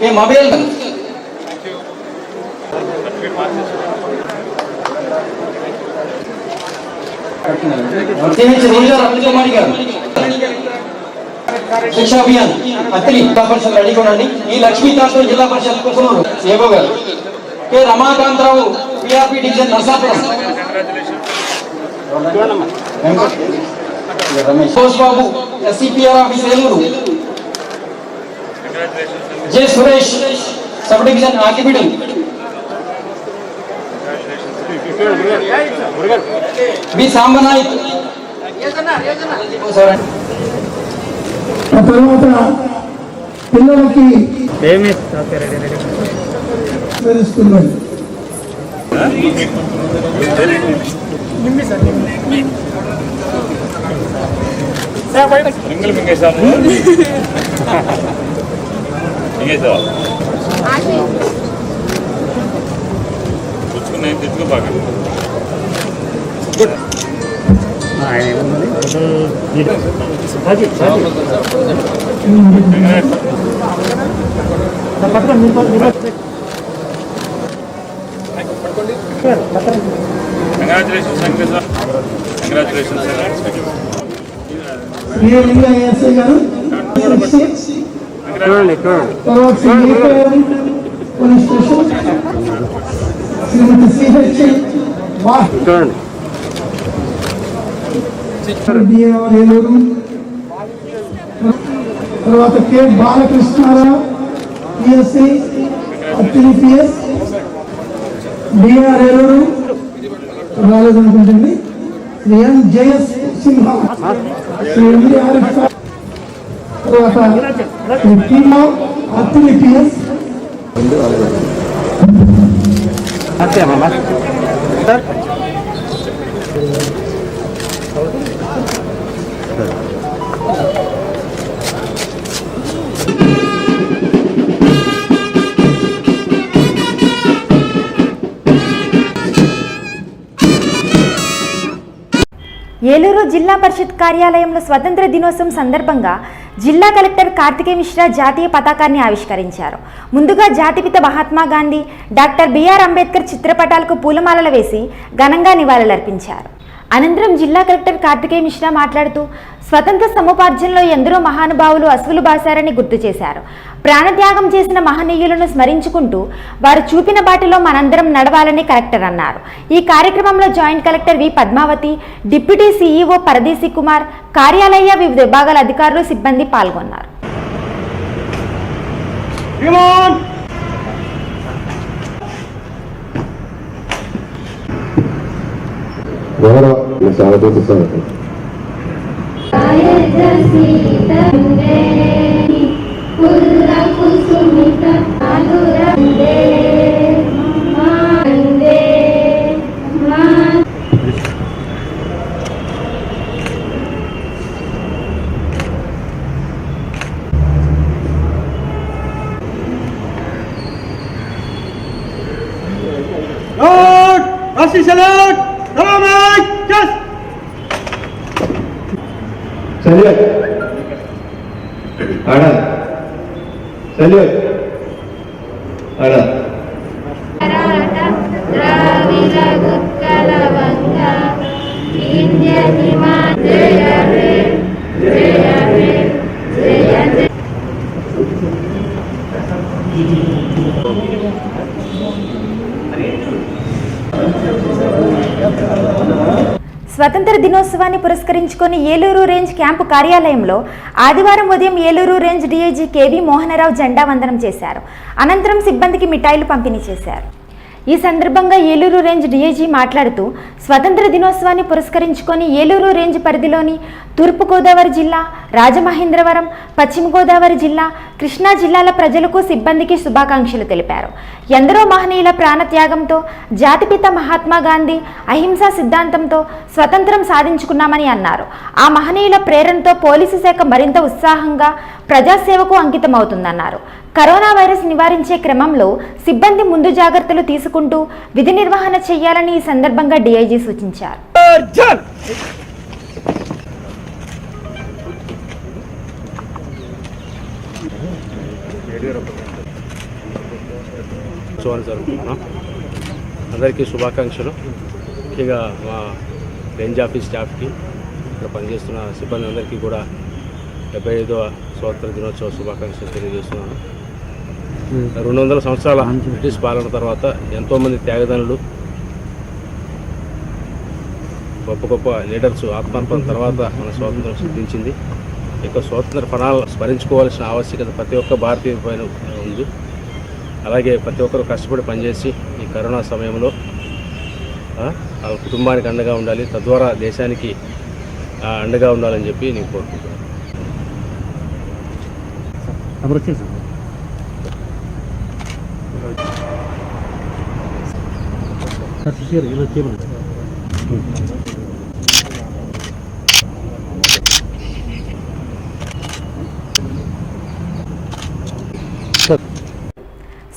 కే మొబైల్ గారు, కుమారి గారు, శిక్షా అభియాన్ అత్తిలి జిల్లా పరిషత్ రెడీగా ఉండండి. ఈ లక్ష్మీకాంత్ జిల్లా పరిషత్ కుకునూరు ఏవో గారు, K Ramakantarao PRP division Narsapuram, Ramesh Babu SCPR office Eluru, J Suresh sub division Akividu, B Sambanayak ఆ తర్వాత పిల్లలకి తెలుస్తుంది. ఎస్ఐ గారు తర్వాత police station Srimathi CH Eluru, తర్వాత K Balakrishnarao PSC Attili PS DR Eluru రాలేదనుకుంటుంది. Shri M Jayasimha, Shri MD Arif, తర్వాత టీమో అత్తిలి పిఎస్. ఏలూరు జిల్లా పరిషత్ కార్యాలయంలో స్వతంత్ర దినోత్సవం సందర్భంగా జిల్లా కలెక్టర్ కార్తికేయ మిశ్రా జాతీయ పతాకాన్ని ఆవిష్కరించారు. ముందుగా జాతిపిత మహాత్మా గాంధీ, డాక్టర్ బిఆర్ అంబేద్కర్ చిత్రపటాలకు పూలమాలలు వేసి ఘనంగా నివాళులర్పించారు. అనంతరం జిల్లా కలెక్టర్ కార్తికేయ మిశ్రా మాట్లాడుతూ స్వతంత్ర సముపార్జనలో ఎందరో మహానుభావులు అసువులు బాసారని గుర్తు చేశారు. ప్రాణత్యాగం చేసిన మహనీయులను స్మరించుకుంటూ వారు చూపిన బాటలో మనందరం నడవాలని కలెక్టర్ అన్నారు. ఈ కార్యక్రమంలో జాయింట్ కలెక్టర్ వి పద్మావతి, డిప్యూటీ సీఈఓ పరదేశీ కుమార్, కార్యాలయ వివిధ విభాగాల అధికారులు, సిబ్బంది పాల్గొన్నారు. Salute. Ada. Salute. Ada. స్వతంత్ర దినోత్సవాన్ని పురస్కరించుకొని ఏలూరు రేంజ్ క్యాంపు కార్యాలయంలో ఆదివారం ఉదయం Eluru range DIG KV Mohana Rao జెండా వందనం చేశారు. అనంతరం సిబ్బందికి మిఠాయిలు పంపిణీ చేశారు. ఈ సందర్భంగా ఏలూరు రేంజ్ డీఐజీ మాట్లాడుతూ స్వతంత్ర దినోత్సవాన్ని పురస్కరించుకొని ఏలూరు రేంజ్ పరిధిలోని తూర్పుగోదావరి జిల్లా, రాజమహేంద్రవరం, పశ్చిమ గోదావరి జిల్లా, కృష్ణా జిల్లాల ప్రజలకు, సిబ్బందికి శుభాకాంక్షలు తెలిపారు. ఎందరో మహనీయుల ప్రాణత్యాగంతో, జాతిపిత మహాత్మా గాంధీ అహింసా సిద్ధాంతంతో స్వతంత్రం సాధించుకున్నామని అన్నారు. ఆ మహనీయుల ప్రేరణతో పోలీసు శాఖ మరింత ఉత్సాహంగా ప్రజాసేవకు అంకితమవుతుందన్నారు. కరోనా వైరస్ నివారించే క్రమంలో సిబ్బంది ముందు జాగ్రత్తలు తీసుకుంటూ విధి నిర్వహణ చేయాలని ఈ సందర్భంగా డీఐజీ సూచించారు. అందరికీ శుభాకాంక్షలు. ముఖ్యంగా మా రేంజ్ ఆఫీస్ స్టాఫ్కి, ఇక్కడ పనిచేస్తున్న సిబ్బంది అందరికీ కూడా 75వ స్వాతంత్ర దినోత్సవ శుభాకాంక్షలు తెలియజేస్తున్నాను. 200 సంవత్సరాల బ్రిటిష్ పాలన తర్వాత ఎంతోమంది త్యాగదనులు, గొప్ప గొప్ప లీడర్స్ ఆత్మార్పణ తర్వాత మన స్వాతంత్రం సిద్ధించింది. ఇక స్వాతంత్ర ఫలాలు స్మరించుకోవాల్సిన ఆవశ్యకత ప్రతి ఒక్క భారతీయ పైన ఉంది. అలాగే ప్రతి ఒక్కరు కష్టపడి పనిచేసి ఈ కరోనా సమయంలో వాళ్ళ కుటుంబానికి అండగా ఉండాలి. తద్వారా దేశానికి అండగా ఉండాలని చెప్పి నేను కోరుకుంటున్నాను.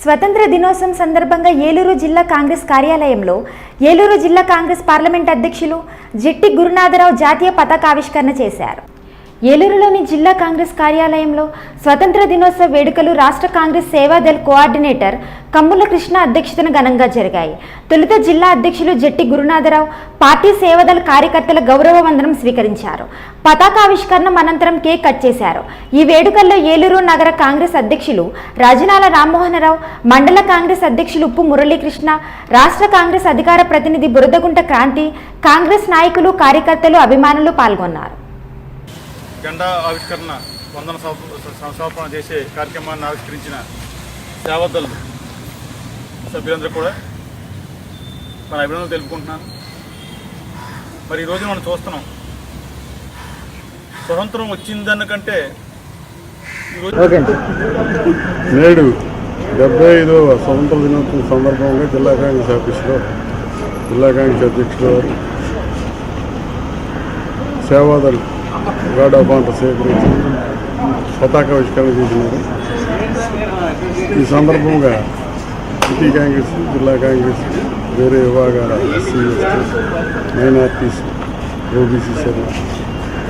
స్వతంత్ర దినోత్సవం సందర్భంగా ఏలూరు జిల్లా కాంగ్రెస్ కార్యాలయంలో ఏలూరు జిల్లా కాంగ్రెస్ పార్లమెంట్ అధ్యక్షులు జెట్టి గురునాథరావు జాతీయ పతాకావిష్కరణ చేశారు. ఏలూరులోని జిల్లా కాంగ్రెస్ కార్యాలయంలో స్వతంత్ర దినోత్సవ వేడుకలు రాష్ట్ర కాంగ్రెస్ సేవాదళ్ కోఆర్డినేటర్ కమ్ముల కృష్ణ అధ్యక్షతన ఘనంగా జరిగాయి. తొలుత జిల్లా అధ్యక్షులు జెట్టి గురునాథరావు పార్టీ సేవాదళ్ కార్యకర్తల గౌరవ వందనం స్వీకరించారు. పతాకావిష్కరణం అనంతరం కేక్ కట్ చేశారు. ఈ వేడుకల్లో ఏలూరు నగర కాంగ్రెస్ అధ్యక్షులు రాజనాల రామ్మోహనరావు, మండల కాంగ్రెస్ అధ్యక్షులు ఉప్పు మురళీకృష్ణ, రాష్ట్ర కాంగ్రెస్ అధికార ప్రతినిధి బురదగుంట క్రాంతి, కాంగ్రెస్ నాయకులు, కార్యకర్తలు, అభిమానులు పాల్గొన్నారు. జెండా ఆవిష్కరణ వందన సమర్పణ చేసే కార్యక్రమాన్ని ఆవిష్కరించిన సేవాదళ్ సభ్యులందరూ కూడా మన అభినందనలు తెలుపుకుంటున్నాను. మరి ఈరోజు మనం చూస్తున్నాం, స్వతంత్రం వచ్చిందన్నకంటే నేడు 75వ స్వతంత్ర దినోత్సవం సందర్భంగా జిల్లా కాంగ్రెస్ ఆఫీసులో జిల్లా కాంగ్రెస్ అధ్యక్షులు సేవాదళ్ గార్డ్ ఆఫ్ ఆనర్ సేకరించి పతాకావిష్కరణ చేసినారు. ఈ సందర్భంగా సిటీ కాంగ్రెస్, జిల్లా కాంగ్రెస్, వేరే విభాగాల ఎస్సీ, ఎస్టీ, మైనార్టీస్, ఓబీసీ సభ్యులు,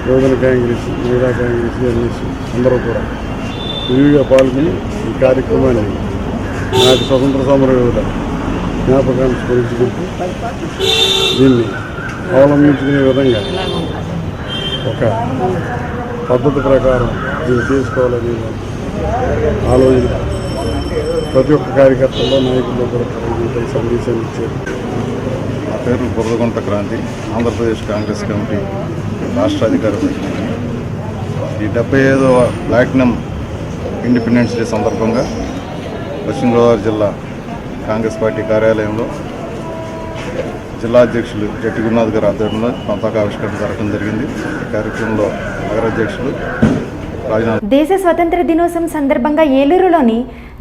యువజన కాంగ్రెస్, మహిళా కాంగ్రెస్, ఎన్ఎస్ అందరూ కూడా విరివిగా పాల్గొని ఈ కార్యక్రమాన్ని నాటి స్వతంత్ర సమర యోధుల జ్ఞాపకాన్ని స్మరించుకుంటూ దీన్ని అవలంబించుకునే విధంగా ఒక పద్ధతి ప్రకారం దీన్ని చేసుకోవాలని ఆలోచన ప్రతి ఒక్క కార్యకర్తల్లో, నాయకుల్లో కూడా సందేశాన్ని ఇచ్చారు. నా పేరు బురదగుంట క్రాంతి, ఆంధ్రప్రదేశ్ కాంగ్రెస్ కమిటీ రాష్ట్ర అధికార ప్రతినిధి. ఈ 75వ ప్లాటినం ఇండిపెండెన్స్ డే సందర్భంగా పశ్చిమ గోదావరి జిల్లా కాంగ్రెస్ పార్టీ కార్యాలయంలో జిల్లా అధ్యక్షులు జెట్టి గురునాథ్ గారి ఆధ్వర్యంలో పతాకావిష్కరణ జరగడం జరిగింది. ఈ కార్యక్రమంలో నగరాధ్యక్షులు దేశ స్వతంత్ర దినోత్సవం సందర్భంగా ఏలూరులోని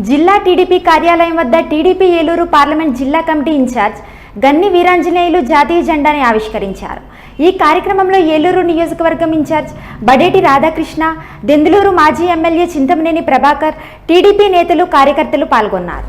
జిల్లా టీడీపీ కార్యాలయం వద్ద టీడీపీ ఏలూరు పార్లమెంట్ జిల్లా కమిటీ ఇన్ఛార్జ్ గన్ని వీరాంజనేయులు జాతీయ జెండాని ఆవిష్కరించారు. ఈ కార్యక్రమంలో ఏలూరు నియోజకవర్గం ఇన్ఛార్జ్ బడేటి రాధాకృష్ణ, దెందులూరు మాజీ ఎమ్మెల్యే చింతమనేని ప్రభాకర్, టీడీపీ నేతలు, కార్యకర్తలు పాల్గొన్నారు.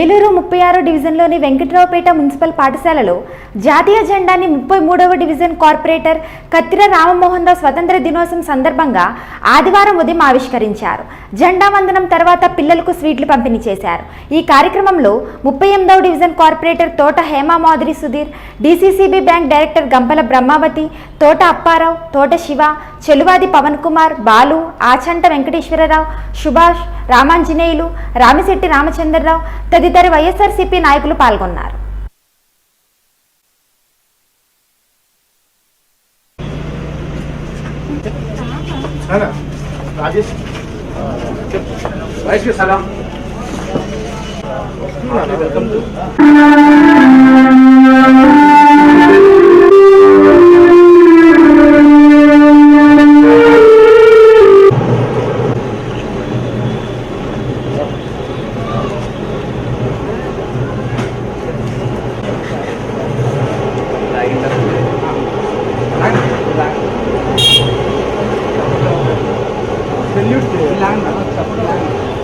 ఏలూరు 36వ డివిజన్లోని వెంకట్రావుపేట మున్సిపల్ పాఠశాలలో జాతీయ జెండాని 33వ డివిజన్ కార్పొరేటర్ కత్తిర రామమోహన్ రావు స్వతంత్ర దినోత్సవం సందర్భంగా ఆదివారం ఉదయం ఆవిష్కరించారు. జెండా వందనం తర్వాత పిల్లలకు స్వీట్లు పంపిణీ చేశారు. ఈ కార్యక్రమంలో 38వ division corporator Thota Hema Madhuri Sudhir, DCCB bank director Gampala Brahmavathi, Thota Apparao, తోట శివ, చెలువాది పవన్ కుమార్, బాలు, ఆచంట వెంకటేశ్వరరావు, సుభాష్, రామాంజనేయులు, రామిశెట్టి రామచంద్రరావు తదితర వైఎస్ఆర్సీపీ నాయకులు పాల్గొన్నారు. Salute.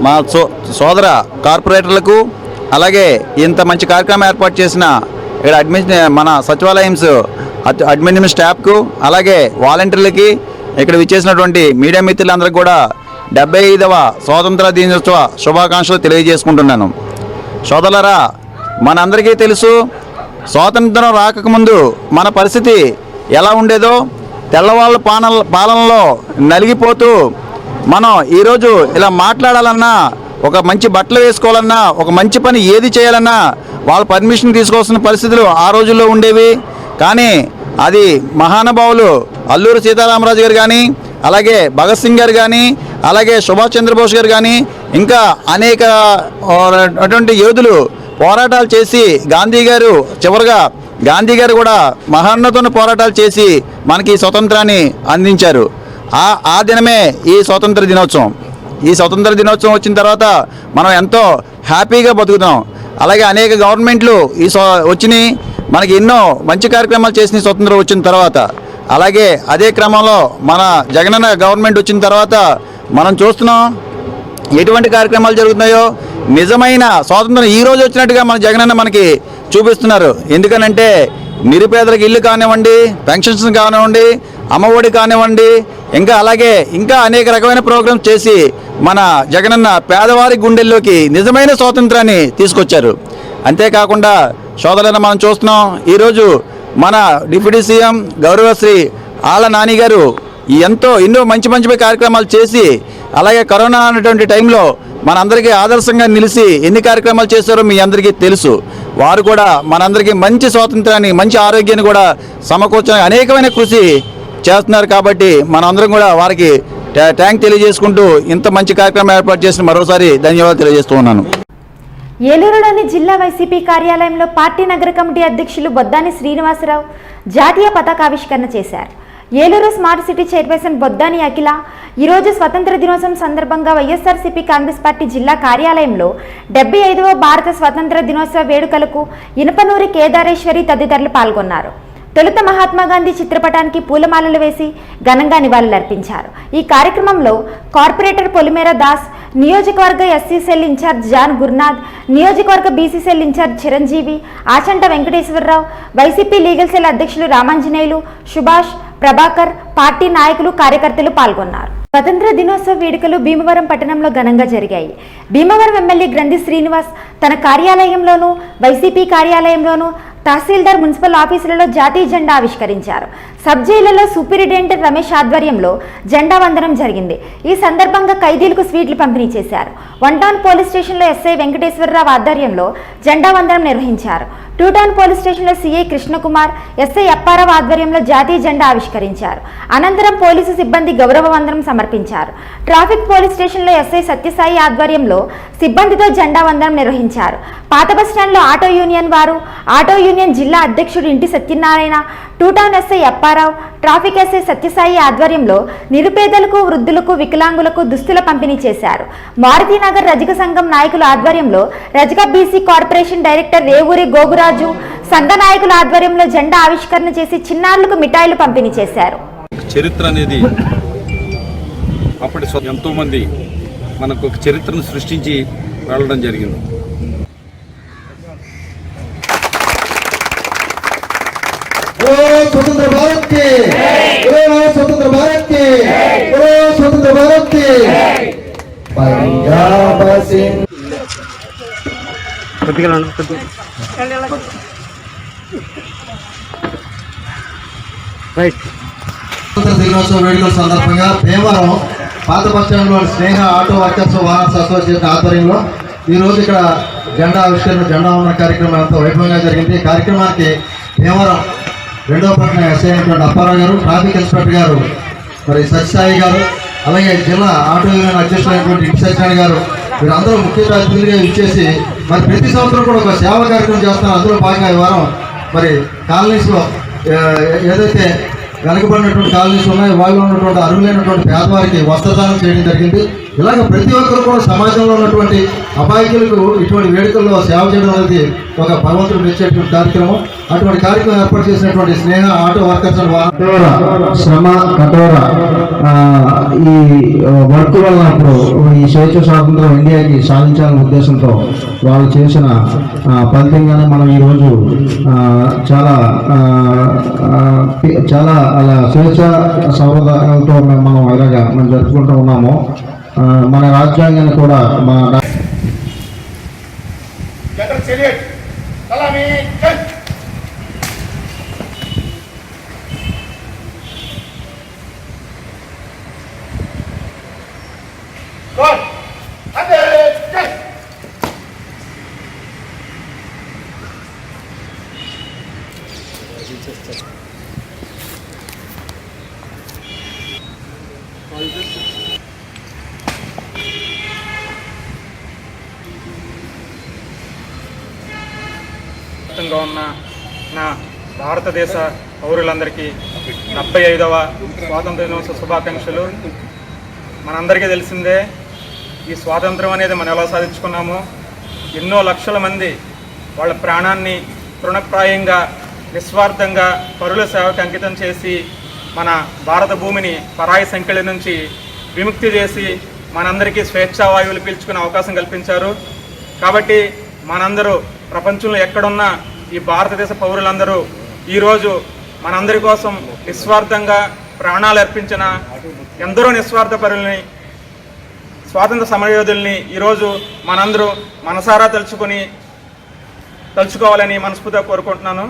మా సోదర కార్పొరేటర్లకు అలాగే ఇంత మంచి కార్యక్రమం ఏర్పాటు చేసిన ఇక్కడ మన సచివాలయంస్ అడ్మిన్ స్టాఫ్కు అలాగే వాలంటీర్లకి ఇక్కడ విచ్చేసినటువంటి మీడియా మిత్రులందరికీ కూడా 75వ స్వాతంత్ర దినోత్సవ శుభాకాంక్షలు తెలియజేసుకుంటున్నాను. సోదరులారా, మనందరికీ తెలుసు స్వాతంత్రం రాకముందు మన పరిస్థితి ఎలా ఉండేదో. తెల్లవాళ్ళ పాలనలో నలిగిపోతూ మనం ఈరోజు ఇలా మాట్లాడాలన్నా, ఒక మంచి బట్టలు వేసుకోవాలన్నా, ఒక మంచి పని ఏది చేయాలన్నా వాళ్ళ పర్మిషన్ తీసుకోవాల్సిన పరిస్థితులు ఆ రోజుల్లో ఉండేవి. కానీ అది మహానుభావులు అల్లూరి సీతారామరాజు గారు కానీ, అలాగే భగత్ సింగ్ గారు కానీ, అలాగే సుభాష్ చంద్రబోస్ గారు కానీ, ఇంకా అనేక అటువంటి యోధులు పోరాటాలు చేసి చివరిగా గాంధీ గారు కూడా మహోన్నతమైన పోరాటాలు చేసి మనకి స్వతంత్రాన్ని అందించారు. ఆ దినమే ఈ స్వాతంత్ర దినోత్సవం. ఈ స్వతంత్ర దినోత్సవం వచ్చిన తర్వాత మనం ఎంతో హ్యాపీగా బతుకుతాం. అలాగే అనేక గవర్నమెంట్లు వచ్చినాయి, మనకి ఎన్నో మంచి కార్యక్రమాలు చేసిన స్వతంత్రం వచ్చిన తర్వాత. అలాగే అదే క్రమంలో మన జగనన్న గవర్నమెంట్ వచ్చిన తర్వాత మనం చూస్తున్నాం ఎటువంటి కార్యక్రమాలు జరుగుతున్నాయో. నిజమైన స్వాతంత్రం ఈ రోజు వచ్చినట్టుగా మన జగనన్న మనకి చూపిస్తున్నారు. ఎందుకనంటే నిరుపేదలకు ఇల్లు కానివ్వండి, పెన్షన్స్ కానివ్వండి, అమ్మఒడి కానివ్వండి, ఇంకా అనేక రకమైన ప్రోగ్రామ్స్ చేసి మన జగనన్న పేదవారి గుండెల్లోకి నిజమైన స్వాతంత్రాన్ని తీసుకొచ్చారు. అంతేకాకుండా సోదరులను మనం చూస్తున్నాం, ఈరోజు మన డిప్యూటీ సీఎం గౌరవశ్రీ ఆళ్ళ నాని గారు ఎన్నో మంచి కార్యక్రమాలు చేసి, అలాగే కరోనా అనేటువంటి టైంలో మనందరికీ ఆదర్శంగా నిలిచి ఎన్ని కార్యక్రమాలు చేశారో మీ అందరికీ తెలుసు. వారు కూడా మనందరికీ మంచి స్వాతంత్రాన్ని, మంచి ఆరోగ్యాన్ని కూడా సమకూర్చడానికి అనేకమైన కృషి చేస్తున్నారు. కాబట్టి మనందరం కూడా వారికి థ్యాంక్ తెలియజేసుకుంటూ ఇంత మంచి కార్యక్రమం ఏర్పాటు చేసిన మరోసారి ధన్యవాదాలు తెలియజేస్తూ ఉన్నాను. ఏలూరులోని జిల్లా వైసీపీ కార్యాలయంలో పార్టీ నగర కమిటీ అధ్యక్షులు బొద్దాని శ్రీనివాసరావు జాతీయ పతాకావిష్కరణ చేశారు. Eluru smart city chairperson Boddani Akhila ఈరోజు స్వతంత్ర దినోత్సవం సందర్భంగా వైఎస్ఆర్సీపీ కాంగ్రెస్ పార్టీ జిల్లా కార్యాలయంలో 75వ భారత స్వతంత్ర దినోత్సవ వేడుకలకు ఇనపనూరి కేదారేశ్వరి తదితరులు పాల్గొన్నారు. తొలుత మహాత్మాగాంధీ చిత్రపటానికి పూలమాలలు వేసి ఘనంగా నివాళులర్పించారు. ఈ కార్యక్రమంలో కార్పొరేటర్ పొలిమేర దాస్, నియోజకవర్గ SC cell incharge John Gurunath, నియోజకవర్గ BC cell incharge Chiranjeevi, Achanta Venkateswararao, YCP legal cell అధ్యక్షులు రామాంజనేయులు, సుభాష్, ప్రభాకర్, పార్టీ నాయకులు, కార్యకర్తలు పాల్గొన్నారు. స్వతంత్ర దినోత్సవ వేడుకలు భీమవరం పట్టణంలో ఘనంగా జరిగాయి. భీమవరం ఎమ్మెల్యే గ్రంథి శ్రీనివాస్ తన కార్యాలయంలోనూ, వైసీపీ కార్యాలయంలోనూ, తహసీల్దార్, మున్సిపల్ ఆఫీసులలో జాతీయ జెండా ఆవిష్కరించారు. సబ్ జైళ్లలో సూపరింటెండెంట్ రమేష్ ఆధ్వర్యంలో జెండా వందనం జరిగింది. ఈ సందర్భంగా ఖైదీలకు స్వీట్లు పంపిణీ చేశారు. వన్ టౌన్ పోలీస్ స్టేషన్లో ఎస్ఐ వెంకటేశ్వరరావు ఆధ్వర్యంలో జెండా వందనం నిర్వహించారు. టూ టౌన్ పోలీస్ స్టేషన్లో సిఐ కృష్ణకుమార్, ఎస్ఐ అప్పారావు ఆధ్వర్యంలో జాతీయ జెండా ఆవిష్కరించారు. అనంతరం పోలీసు సిబ్బంది గౌరవ వందనం సమర్పించారు. ట్రాఫిక్ పోలీస్ స్టేషన్లో ఎస్ఐ సత్యసాయి ఆధ్వర్యంలో సిబ్బందితో జెండా వందనం నిర్వహించారు. పాత బస్టాండ్లో ఆటో యూనియన్ వారు, ఆటో యూనియన్ జిల్లా అధ్యక్షుడు ఇంటి Satyanarayana, two town SI Apparao, traffic SI Satyasai ఆధ్వర్యంలో నిరుపేదలకు, వృద్ధులకు, వికలాంగులకు దుస్తుల పంపిణీ చేశారు. మారుతీనగర్ రజక సంఘం నాయకుల ఆధ్వర్యంలో రజక BC corporation director Revuri Goguraju, సంఘ నాయకుల ఆధ్వర్యంలో జెండా ఆవిష్కరణ చేసి చిన్నారులకు మిఠాయిలు పంపిణీ చేశారు. చరిత్ర అనేది అప్పటి ఎంతో మంది మనకు ఒక చరిత్రను సృష్టించి వెళ్ళడం జరిగింది. स्वतंत्र भारत के, स्वतंत्र भारत के, स्वतंत्र भारत के। पंजाब सिंह స్వతంత్ర దినోత్సవ వేడుకల సందర్భంగా భీమవరం పాత బస్టాండ్లో స్నేహ ఆటో వర్కర్స్ వాహనర్స్ అసోసియేషన్ ఆధ్వర్యంలో ఈరోజు ఇక్కడ జెండా ఆవిష్కరణ, జెండా వందన కార్యక్రమం ఎంతో వైభవంగా జరిగింది. ఈ కార్యక్రమానికి భీమవరం 2వ పట్టణ ఎస్ఐ అయినటువంటి అప్పారావు గారు, ట్రాఫిక్ ఇన్స్పెక్టర్ గారు మరి సత్యసాయి గారు, అలాగే జిల్లా ఆటో యూనియన్ అధ్యక్షులైనటువంటి ఇంటి సత్యనారాయణ గారు, వీరందరూ ముఖ్య అతిథులుగా ఇచ్చేసి మరి ప్రతి సంవత్సరం కూడా ఒక సేవా కార్యక్రమం చేస్తున్నారు. అందులో భాగంగా ఈ వారం మరి కాలనీస్లో ఏదైతే వెనకబడినటువంటి కాలనీస్ ఉన్నాయో వాళ్ళు ఉన్నటువంటి అర్హులైనటువంటి పేదవారికి వస్త్రదానం చేయడం జరిగింది. ఇలాగ ప్రతి ఒక్కరు కూడా సమాజంలో ఉన్నటువంటి అబాయకులకు ఇటువంటి వేడుకల్లో సేవ చేయడం అనేది ఒక భగవంతుడు మెచ్చేటువంటి కార్యక్రమం. అటువంటి కార్యక్రమం ఏర్పాటు చేసినటువంటి స్నేహ ఆటో వర్కర్స్ శ్రమ కఠోర ఈ వర్క్ వల్ల అప్పుడు ఈ స్వేచ్ఛ స్వాతంత్రం ఇండియాకి సాధించాలనే ఉద్దేశంతో వాళ్ళు చేసిన ఫలితంగానే మనం ఈరోజు చాలా చాలా అలా స్వేచ్ఛ సౌరదాలతో మనం ఇలాగా మనం జరుపుకుంటూ ఉన్నాము. మన రాజ్యాంగాన్ని కూడా మన ఉన్న నా భారతదేశ పౌరులందరికీ 75వ స్వాతంత్ర దినోత్సవ శుభాకాంక్షలు. మనందరికీ తెలిసిందే ఈ స్వాతంత్రం అనేది మనం ఎలా సాధించుకున్నామో. ఎన్నో లక్షల మంది వాళ్ళ ప్రాణాన్ని తృణప్రాయంగా నిస్వార్థంగా పరుల సేవకు అంకితం చేసి మన భారత భూమిని పరాయి సంఖ్యల నుంచి విముక్తి చేసి మనందరికీ స్వేచ్ఛా వాయువులు పీల్చుకునే అవకాశం కల్పించారు. కాబట్టి మనందరూ ప్రపంచంలో ఎక్కడున్నా ఈ భారతదేశ పౌరులందరూ ఈరోజు మనందరి కోసం నిస్వార్థంగా ప్రాణాలు అర్పించిన ఎందరో నిస్వార్థ పరుల్ని స్వాతంత్ర సమరయోధుల్ని ఈరోజు మనందరూ మనసారా తలుచుకోవాలని మనస్ఫూర్తిగా కోరుకుంటున్నాను.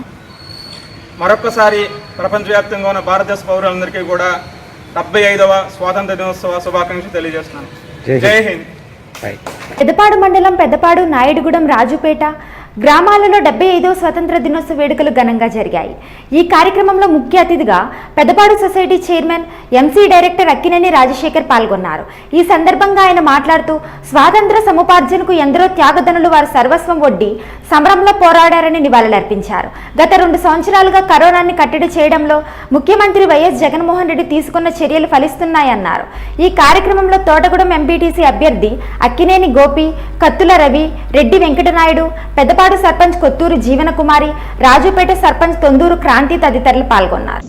మరొక్కసారి ప్రపంచవ్యాప్తంగా ఉన్న భారతదేశ పౌరులందరికీ కూడా 75వ స్వాతంత్ర దినోత్సవ శుభాకాంక్షలు తెలియజేస్తున్నాను. జై హింద్. పెద్దపాడు మండలం పెద్దపాడు నాయుడుగూడెం రాజుపేట గ్రామాలలో 75వ స్వతంత్ర దినోత్సవ వేడుకలు ఘనంగా జరిగాయి. ఈ కార్యక్రమంలో ముఖ్య అతిథిగా Peddapadu society chairman MC director Akkineni Rajasekhar పాల్గొన్నారు. ఈ సందర్భంగా ఆయన మాట్లాడుతూ స్వాతంత్ర సముపార్జనకు ఎందరో త్యాగధనులు వారు సర్వస్వం ఒడ్డి సమరంలో పోరాడారని నివాళులర్పించారు. గత 2 సంవత్సరాలుగా కరోనాని కట్టడి చేయడంలో ముఖ్యమంత్రి వైఎస్ జగన్మోహన్ రెడ్డి తీసుకున్న చర్యలు ఫలిస్తున్నాయన్నారు. ఈ కార్యక్రమంలో తోటగూడెం ఎంపీటీసీ అభ్యర్థి అక్కినేని గోపి, కత్తుల రవి, రెడ్డి వెంకటనాయుడు, పెద్దపాడు సర్పంచ్ కొత్తూరు జీవనకుమారి, రాజుపేట సర్పంచ్ తొందూరు క్రాంతి తదితరులు పాల్గొన్నారు.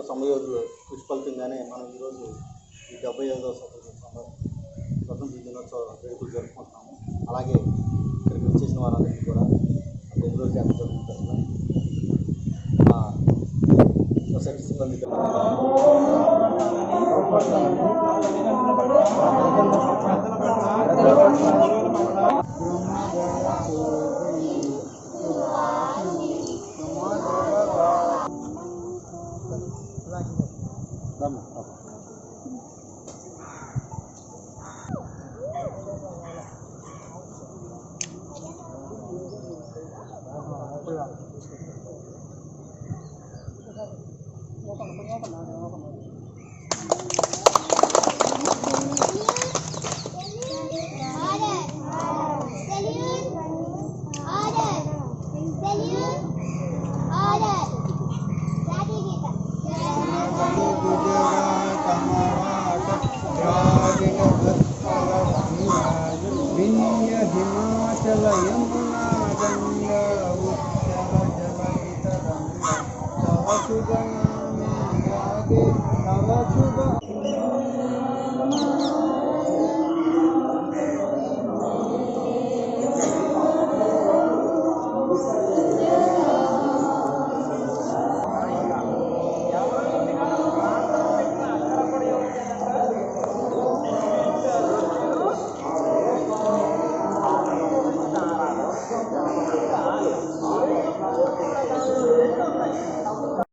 సమయోధులు కృషి ఫలితంగానే మనం ఈరోజు ఈ 75వ స్వతంత్ర దినోత్సవ వేడుకలు జరుపుకుంటున్నాము. అలాగే ఇక్కడికి వచ్చేసిన వారందరికీ కూడా బెంగళూరు జాతర జరుగుతుంది. మా సొసైటీ సిబ్బంది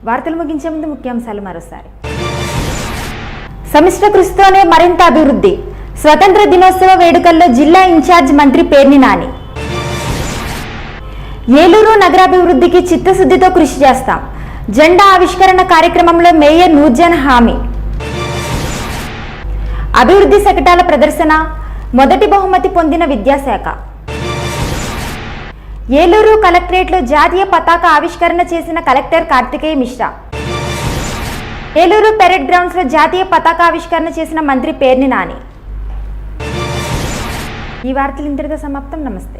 వార్తలు ముగించే ముందు ముఖ్యాంశాలు మరోసారి. సమిష్టి కృషితోనే మరింత అభివృద్ధి. స్వతంత్ర దినోత్సవ వేడుకల్లో జిల్లా ఇన్ఛార్జ్ మంత్రి పేర్ని నాని. ఏలూరు నగరాభివృద్ధికి చిత్తశుద్ధితో కృషి చేస్తాం. జెండా ఆవిష్కరణ కార్యక్రమంలో మేయర్ నూర్జాన్ హామీ. అభివృద్ధి శకటాల ప్రదర్శన, మొదటి బహుమతి పొందిన విద్యాశాఖ. ఏలూరు కలెక్టరేట్లో జాతీయ పతాక ఆవిష్కరణ చేసిన కలెక్టర్ కార్తికేయ మిశ్రా. ఏలూరు పెరేడ్ గ్రౌండ్స్లో జాతీయ పతాక ఆవిష్కరణ చేసిన మంత్రి పేర్ని నాని. ఈ వార్తలు ఇంతటితో సమాప్తం. నమస్తే.